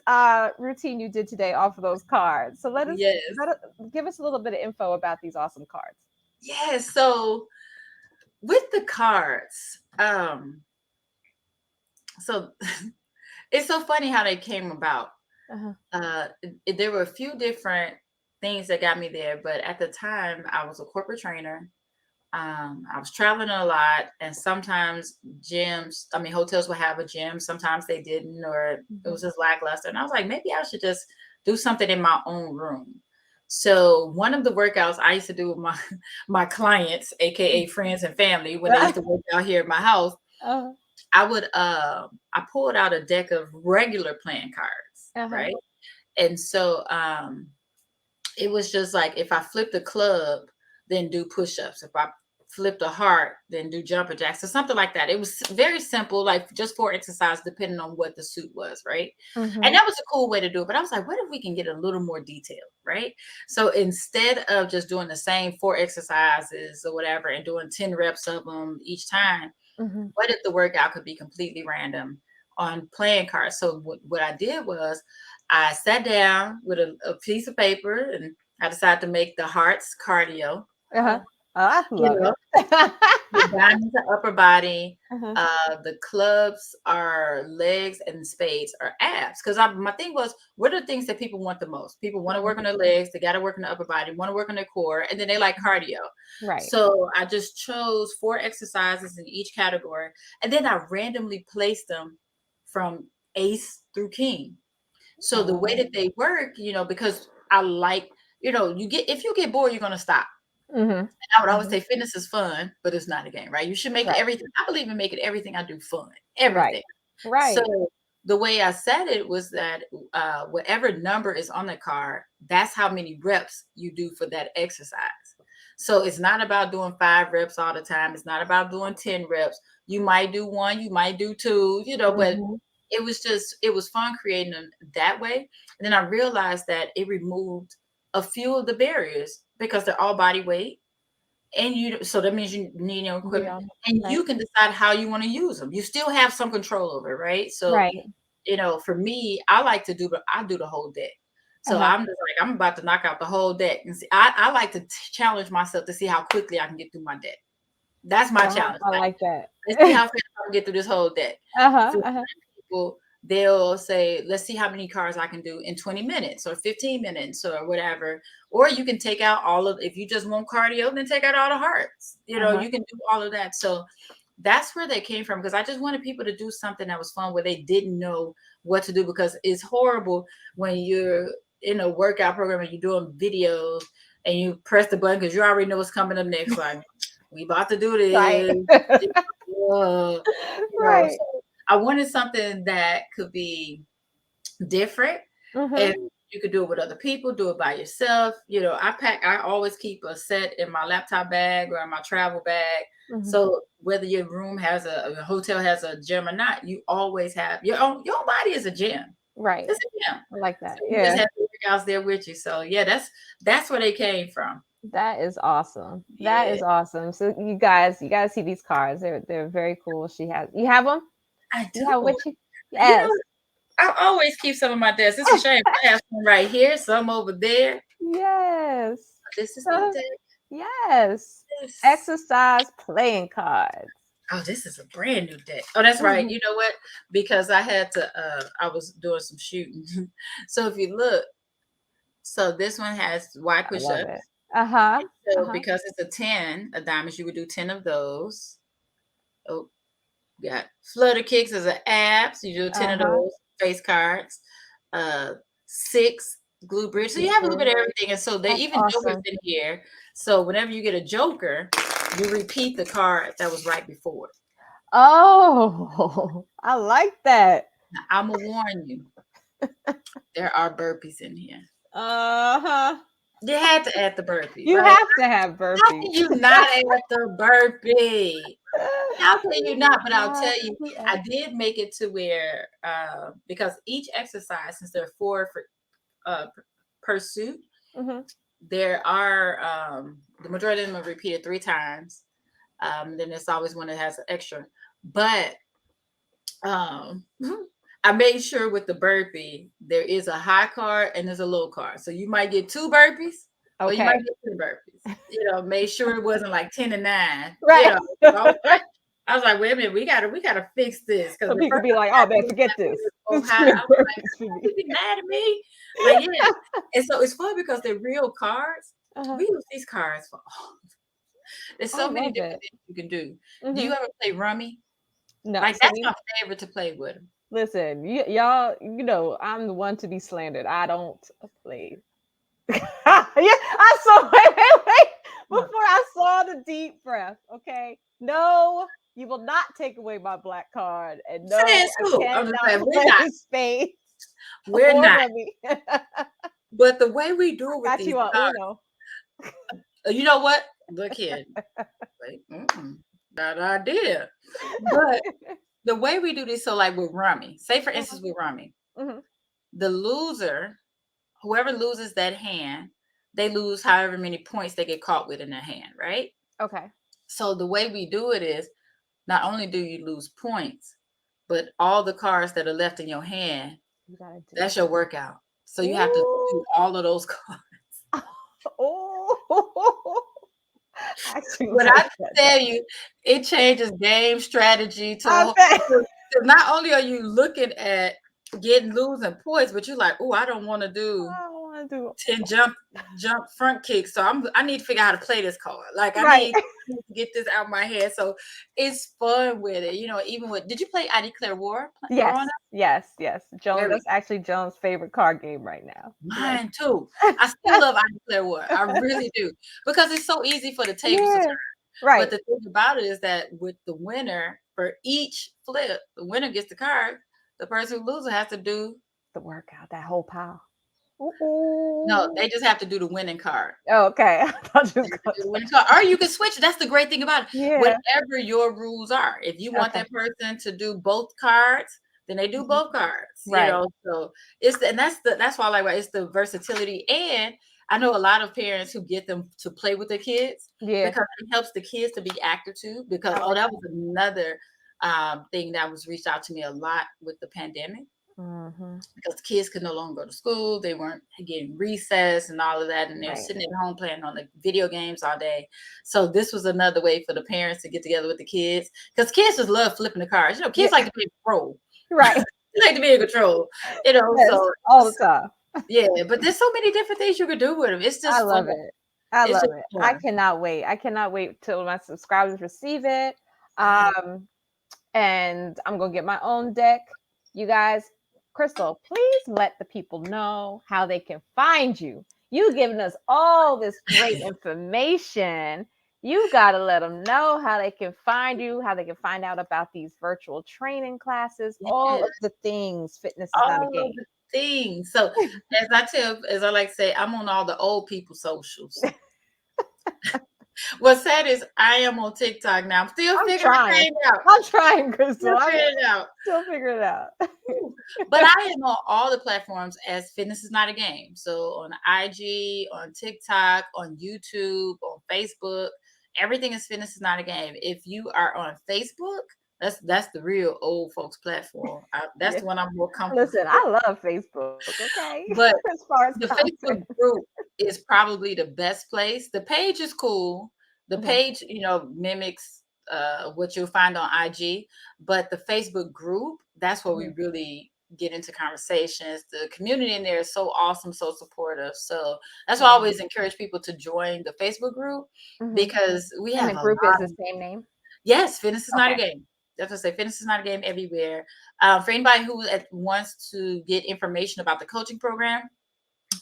S1: routine you did today off of those cards. So
S2: Yes.
S1: give us a little bit of info about these awesome cards.
S2: Yes. So with the cards, so it's so funny how they came about.
S1: Uh-huh.
S2: There were a few different things that got me there, but at the time I was a corporate trainer. I was traveling a lot, and sometimes gyms, I mean, hotels would have a gym. Sometimes they didn't, or it
S1: Mhm.
S2: was just lackluster. And I was like, maybe I should just do something in my own room. So one of the workouts I used to do with my my clients, aka friends and family, when they used to work out here at my house,
S1: Uh-huh.
S2: I would I pulled out a deck of regular playing cards,
S1: Uh-huh.
S2: right? And so it was just like if I flipped a club, then do push-ups. If I flipped a heart, then do jumper jacks or something like that. It was very simple, like just for exercise, depending on what the suit was, right? And
S1: Mhm.
S2: that was a cool way to do it. But I was like, what if we can get a little more detailed, right? So instead of just doing the same 4 exercises or whatever and doing 10 reps of them each time,
S1: Mhm.
S2: what if the workout could be completely random on playing cards? So what I did was I sat down with a piece of paper and I decided to make the hearts cardio.
S1: Uh-huh. Oh, I
S2: You
S1: love
S2: know,
S1: it.
S2: the diamonds are upper body.
S1: Uh-huh.
S2: The clubs are legs, and the spades are abs. Because my thing was, what are the things that people want the most? People want to
S1: Mhm.
S2: work on their legs, they got to work on the upper body, want to work on their core, and then they like cardio.
S1: Right.
S2: So I just chose 4 exercises in each category, and then I randomly placed them from ace through king. So the way
S1: Oh.
S2: that they work, you know, because I like, you know, you get if you get bored, you're gonna stop.
S1: Mhm.
S2: I would always
S1: Mhm.
S2: say fitness is fun, but it's not a game, right? You should make
S1: Right.
S2: everything. I believe in making everything I do fun,
S1: Right.
S2: everything. So
S1: Right.
S2: the way I said it was that whatever number is on the card, that's how many reps you do for that exercise. So it's not about doing 5 reps all the time. It's not about doing 10 reps. You might do one, you might do two, you know, but
S1: Mhm.
S2: it was fun creating them that way. And then I realized that it removed a few of the barriers because they're all body weight, and you so that means you need your equipment,
S1: Yeah.
S2: and
S1: Right.
S2: you can decide how you want to use them. You still have some control over it, right? So
S1: Right.
S2: you know, for me, I like to do, but I do the whole deck. So
S1: Uh-huh.
S2: I'm just like, I'm about to knock out the whole deck. And see, I like to challenge myself to see how quickly I can get through my deck. That's my
S1: Wow,
S2: challenge.
S1: I
S2: Like,
S1: like that.
S2: let's see how fast I can get through this whole deck.
S1: Uh-huh.
S2: For
S1: Uh-huh.
S2: people, they'll say, let's see how many cards I can do in 20 minutes or 15 minutes or whatever. Or you can take out all of, if you just want cardio, then take out all the hearts. You know,
S1: Uh-huh.
S2: you can do all of that. So that's where they came from, because I just wanted people to do something that was fun where they didn't know what to do, because it's horrible when you're in a workout program and you're doing videos and you press the button because you already know what's coming up next. Like, we about to do
S1: Right.
S2: this. You know,
S1: Right.
S2: so I wanted something that could be different, and
S1: Mm-hmm.
S2: you could do it with other people, do it by yourself. I always keep a set in my laptop bag or in my travel bag.
S1: Mm-hmm.
S2: So whether your room has a hotel has a gym or not, you always have your body is a gym.
S1: Right.
S2: It's a gym.
S1: I like
S2: So
S1: that.
S2: you just
S1: Yeah.
S2: have the workouts there with you. So yeah, that's where they came from.
S1: That is awesome. That
S2: Yeah,
S1: is awesome. So you guys see these cards. They're very cool. You have them?
S2: I
S1: You have
S2: do.
S1: with you?
S2: You know,
S1: Yes.
S2: I always keep some of my desk. It's a shame. I have some right here, some over there.
S1: Yes.
S2: This is the
S1: So,
S2: deck.
S1: yes.
S2: Yes.
S1: Exercise playing cards.
S2: Oh, this is a brand new deck. Oh, that's right.
S1: Mhm.
S2: You know what? Because I was doing some shooting. So if you look, so this one has Y
S1: I love it.
S2: push-ups.
S1: Uh-huh.
S2: So
S1: Uh-huh.
S2: because it's a 10 of diamonds, you would do 10 of those. Oh, got flutter kicks as an abs. You do 10 of
S1: Uh-huh.
S2: those face cards. Uh, 6 glute bridge. So you
S1: Blue
S2: have a little bit
S1: bridge.
S2: of everything. And so they
S1: That's
S2: even jokers
S1: awesome.
S2: in here. So whenever you get a joker, you repeat the card that was right before.
S1: Oh, I like that.
S2: Now, I'm gonna warn you, there are burpees in here.
S1: Uh-huh.
S2: You had to add the burpee,
S1: You
S2: right?
S1: have to have
S2: How
S1: burpees.
S2: can you not add the burpee? How can you not? But I'll
S1: Have
S2: tell you,
S1: to
S2: I did make it to where because each exercise, since there are four for per suit,
S1: Mhm.
S2: there are the majority of them are repeated 3 times. Then there's always one that has an extra. But um I made sure with the burpee there is a high card and there's a low card. So you might get 2 burpees or you might
S1: Okay.
S2: get 3 burpees. Made sure it wasn't like 10 and 9.
S1: Right.
S2: I was like, wait a minute, we gotta fix this because
S1: So
S2: the
S1: people
S2: first
S1: be like, "Oh man, forget
S2: time
S1: this.
S2: was so
S1: This is
S2: high.
S1: too
S2: I
S1: many
S2: was like,
S1: burpees for me."
S2: you be mad at me? Like, yeah. And so it's funny because they're real cards.
S1: Uh-huh.
S2: We use these cards for there's
S1: I
S2: so many
S1: love
S2: different
S1: it.
S2: things you can do. Do you
S1: Mhm.
S2: ever play rummy?
S1: No,
S2: Like that's
S1: see,
S2: my favorite to play with.
S1: listen, y'all, I'm the one to be slandered. I don't play. Yeah, I saw. Wait. Before I saw the deep breath. Okay, no, you will not take away my black card, and no,
S2: Says
S1: I
S2: who? I'm just
S1: cannot
S2: saying we're not.
S1: play spades
S2: We're
S1: or
S2: not.
S1: rummy. I
S2: But the way we do it with
S1: got
S2: these
S1: you on
S2: cards,
S1: Uno.
S2: you know what? Look here. Wait, bad idea. But the way we do this, so like with rummy, say for
S1: Uh-huh.
S2: instance with rummy,
S1: Mhm.
S2: the loser, whoever loses that hand, they lose however many points they get caught with in their hand, right?
S1: Okay,
S2: So the way we do it is not only do you lose points, but all the cards that are left in your hand,
S1: you gotta do
S2: that's
S1: it.
S2: your workout. So you have to do
S1: Ooh.
S2: all of those cards.
S1: Oh, I actually
S2: When I
S1: like that though.
S2: tell you, it changes game strategy to
S1: I bet.
S2: not only are you looking at getting losing points, but you're like, oh, I don't want to do
S1: I don't want to do
S2: 10 jump front kicks. So I need to figure out how to play this card. Like
S1: right.
S2: I need to get this out of my head. So it's fun with it. Even with did you play I Declare War growing
S1: Yes,
S2: up?
S1: yes, yes. Joan,
S2: Very
S1: that's actually Joan's favorite card game right now. Yes.
S2: mine too. I still love I Declare War. I really do. Because it's so easy for the tables to
S1: Yeah.
S2: turn. But
S1: Right.
S2: the thing about it is that with the winner, for each flip, the winner gets the card. The person who loses has to do
S1: The workout, that whole pile.
S2: no,
S1: Ooh.
S2: they just have to do the winning card.
S1: Oh, okay. I thought you
S2: They
S1: was
S2: have to
S1: going
S2: do the
S1: to.
S2: winning card. Or you can switch. That's the great thing about it.
S1: Yeah.
S2: Whatever your rules are. If you want
S1: Okay.
S2: that person to do both cards, then they do
S1: Mhm.
S2: both cards.
S1: Right.
S2: So and that's why I like it's the versatility. And I know a lot of parents who get them to play with their kids
S1: Yeah.
S2: because it helps the kids to be active too. Because
S1: I like
S2: that was
S1: that.
S2: another thing that was reached out to me a lot with the pandemic
S1: Hmm.
S2: because the kids could no longer go to school. They weren't getting recess and all of that. And they're
S1: Right.
S2: sitting at home playing on the video games all day. So this was another way for the parents to get together with the kids because kids just love flipping the cards.
S1: Yeah.
S2: Kids like to be in control.
S1: Right.
S2: They like to be in control,
S1: Yes.
S2: so
S1: All the time.
S2: yeah, but there's so many different things you could do with them. It's
S1: I
S2: just fun.
S1: love it. I
S2: It's
S1: love
S2: just
S1: it. I
S2: fun.
S1: cannot wait. I cannot wait till my subscribers receive it.
S2: Yeah.
S1: Um, and I'm gonna get my own deck. You guys, Krystal, please let the people know how they can find you. You giving us all this great information, You got to let them know how they can find you, how they can find out about these virtual training classes, all
S2: Yes,
S1: of the things. Fitness is not a
S2: all of
S1: game.
S2: the things. So as I like to say, I'm on all the old people socials. What's sad is I am on TikTok now. I'm still
S1: I'm
S2: figuring the
S1: trying.
S2: game out.
S1: I'm trying, Crystal.
S2: Still
S1: I'm
S2: figuring it out.
S1: still figuring it out.
S2: Woo. But I am on all the platforms as Fitness is Not a Game. So on IG, on TikTok, on YouTube, on Facebook, everything is Fitness is Not a Game. If you are on Facebook, that's the real old folks platform. That's
S1: Yeah.
S2: the one I'm more comfortable
S1: Listen,
S2: with.
S1: I love Facebook, okay?
S2: But
S1: As far as
S2: the
S1: content.
S2: Facebook group is probably the best place. The page is cool. The
S1: Mhm,
S2: page, mimics what you'll find on IG, but the Facebook group, that's where we
S1: mhm,
S2: really get into conversations. The community in there is so awesome, so supportive. So that's why I
S1: yeah,
S2: always encourage people to join the Facebook group
S1: mhm.
S2: because we
S1: And
S2: have
S1: the
S2: a
S1: group is
S2: lot
S1: the
S2: of,
S1: same name?
S2: yes, fitness is not a
S1: Okay.
S2: game. That's what I say. Fitness is not a game everywhere. For anybody who wants to get information about the coaching program,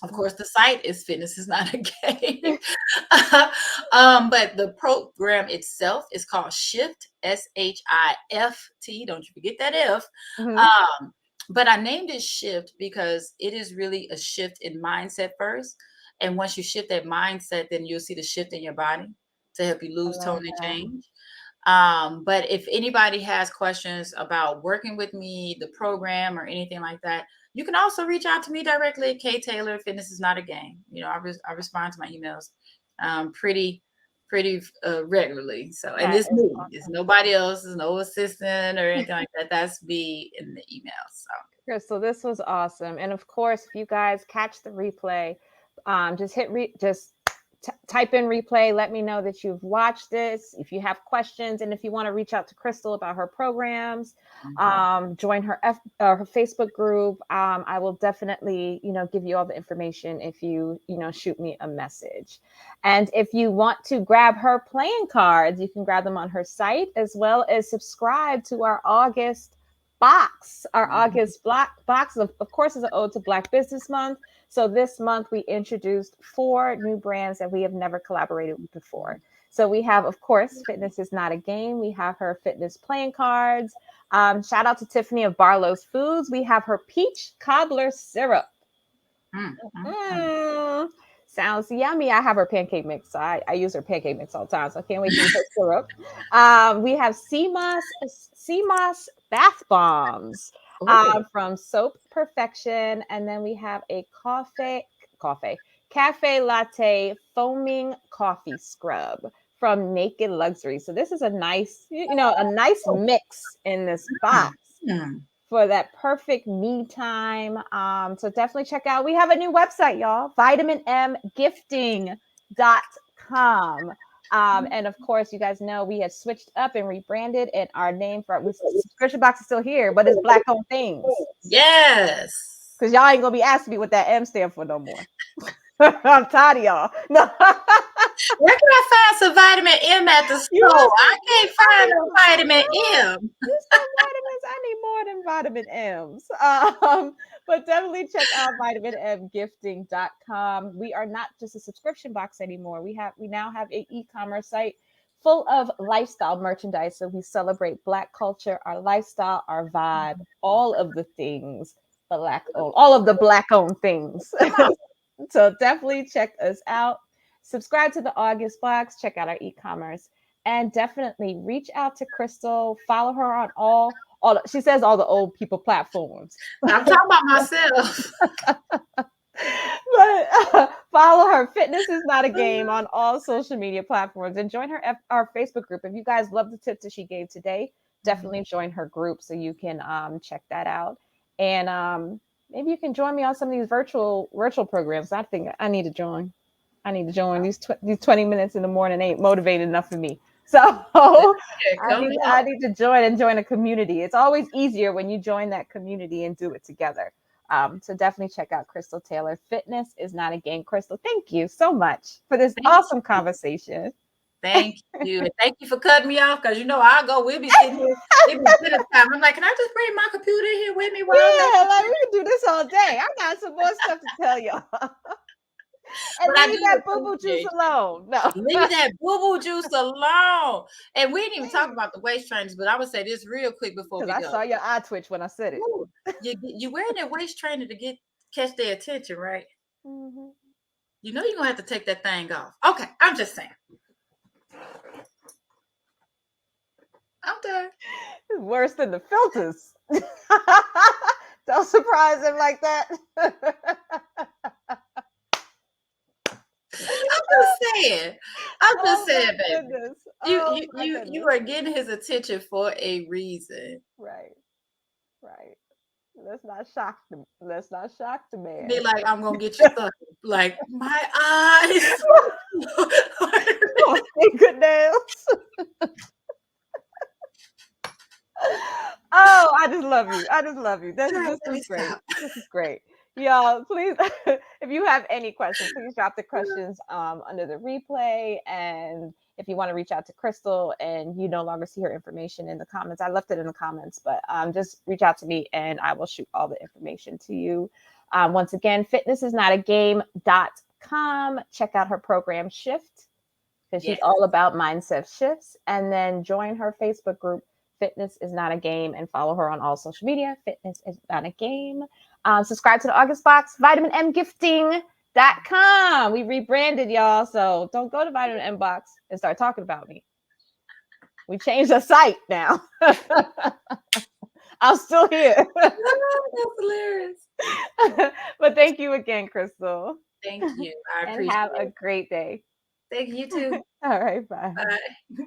S2: of
S1: Mhm.
S2: course, the site is Fitness is Not a Game. But the program itself is called Shift, SHIFT. Don't you forget that F.
S1: Mhm.
S2: Um, but I named it Shift because it is really a shift in mindset first. And once you shift that mindset, then you'll see the shift in your body to help you
S1: I
S2: lose
S1: love
S2: tone and
S1: that.
S2: change. But if anybody has questions about working with me, the program, or anything like that, you can also reach out to me directly at K Taylor. Fitness is not a game. I respond to my emails pretty regularly. So, and
S1: That
S2: it's
S1: is
S2: me. It's
S1: awesome.
S2: nobody else. There's no assistant or anything like that. That's me in the email. So,
S1: Crystal, this was awesome. And of course, if you guys catch the replay, just type in replay. Let me know that you've watched this. If you have questions, and if you want to reach out to Crystal about her programs,
S2: mhm.
S1: join her Facebook group. I will definitely, give you all the information if you, shoot me a message. And if you want to grab her playing cards, you can grab them on her site as well as subscribe to our August box. Our August box, of course, is an ode to Black Business Month. So this month we introduced 4 new brands that we have never collaborated with before. So we have, of course, Fitness is Not a Game. We have her fitness playing cards. Shout out to Tiffany of Barlow's Foods. We have her peach cobbler syrup.
S2: Mm, mm, mm.
S1: Mm, sounds yummy. I have her pancake mix. So I use her pancake mix all the time. So I can't wait to use her syrup. We have CMOS bath bombs
S2: Oh,
S1: from Soap Perfection. And then we have a coffee, cafe latte foaming coffee scrub from Naked Luxury. So this is a nice mix in this
S2: mm,
S1: box
S2: mm.
S1: for that perfect me time. So definitely check out. We have a new website, y'all, vitaminmgifting.com. And of course, you guys know we have switched up and rebranded, and our name for our subscription box is still here, but it's Black owned things.
S2: Yes.
S1: Because y'all ain't gonna be asking me what that M stand for no more. I'm tired of y'all. No.
S2: Where can I find some vitamin M at the
S1: You
S2: store?
S1: want
S2: I
S1: some?
S2: can't
S1: I
S2: find
S1: need
S2: no
S1: some.
S2: vitamin M.
S1: Just some vitamins. I need more than vitamin M's. But definitely check out vitaminmgifting.com. We are not just a subscription box anymore. We now have a e-commerce site full of lifestyle merchandise. So we celebrate Black culture, our lifestyle, our vibe, all of the things Black owned, all of the Black owned things.
S2: Come on.
S1: So definitely check us out. Subscribe to the August box. Check out our e-commerce, and definitely reach out to Krystal. Follow her on she says all the old people platforms,
S2: I'm talking about myself.
S1: but follow her. Fitness is not a game on all social media platforms, and join our Facebook group. If you guys love the tips that she gave today, definitely join her group so you can check that out. And maybe you can join me on some of these virtual programs. I think I need to join. I need to join. These 20 minutes in the morning ain't motivated enough for me. So
S2: Yeah, come
S1: I
S2: on.
S1: need to join a community. It's always easier when you join that community and do it together. So definitely check out Krystal Taylor. Fitness is not a game. Krystal, thank you so much for this
S2: Thank
S1: awesome
S2: you.
S1: conversation.
S2: Thank you. And thank you for cutting me off because I'll go, we'll be sitting here. It be dinner time. I'm like, can I just bring my computer in here with me while I'm at
S1: Yeah, like we can do this all day. I got some more stuff to tell y'all. And
S2: But I
S1: leave
S2: do
S1: that boo boo juice
S2: appreciate you.
S1: alone. No.
S2: Leave that boo-boo juice alone. And we didn't even talk about the waist trainers, but I would say this real quick before
S1: Because
S2: we
S1: I
S2: go.
S1: saw your eye twitch when I said it.
S2: Ooh, you wearing that waist trainer to catch their attention, right?
S1: Mm-hmm.
S2: You know you're gonna have to take that thing off. Okay, I'm just saying. I'm done.
S1: It's worse than the filters. Don't surprise him like that.
S2: I'm just saying. I'm just
S1: Oh
S2: saying,
S1: my
S2: baby.
S1: goodness.
S2: You
S1: Oh
S2: you
S1: my
S2: you you
S1: goodness.
S2: are getting his attention for a reason.
S1: Right. Right. Let's not shock the
S2: Be
S1: man.
S2: like, I'm gonna get you sucking. Like my eyes.
S1: Oh, fingernails. Oh, I just love you. I just love you. This
S2: Girl,
S1: this
S2: let me
S1: is great.
S2: stop.
S1: This is great. Y'all, please, if you have any questions, please drop the questions under the replay. And if you want to reach out to Krystal and you no longer see her information in the comments, I left it in the comments, but just reach out to me and I will shoot all the information to you. Once again, fitnessisnotagame.com. Check out her program Shift because she's
S2: Yes.
S1: all about mindset shifts. And then join her Facebook group, Fitness is Not a Game, and follow her on all social media. Fitness is Not a Game. Subscribe to the August Box, vitaminmgifting.com. We rebranded, y'all. So don't go to Vitamin M Box and start talking about me. We changed the site now. I'm still here.
S2: Oh, that's hilarious.
S1: But thank you again, Krystal.
S2: Thank you. I
S1: And
S2: appreciate
S1: have a
S2: it.
S1: great day.
S2: Thank you too.
S1: All right. Bye.
S2: Bye.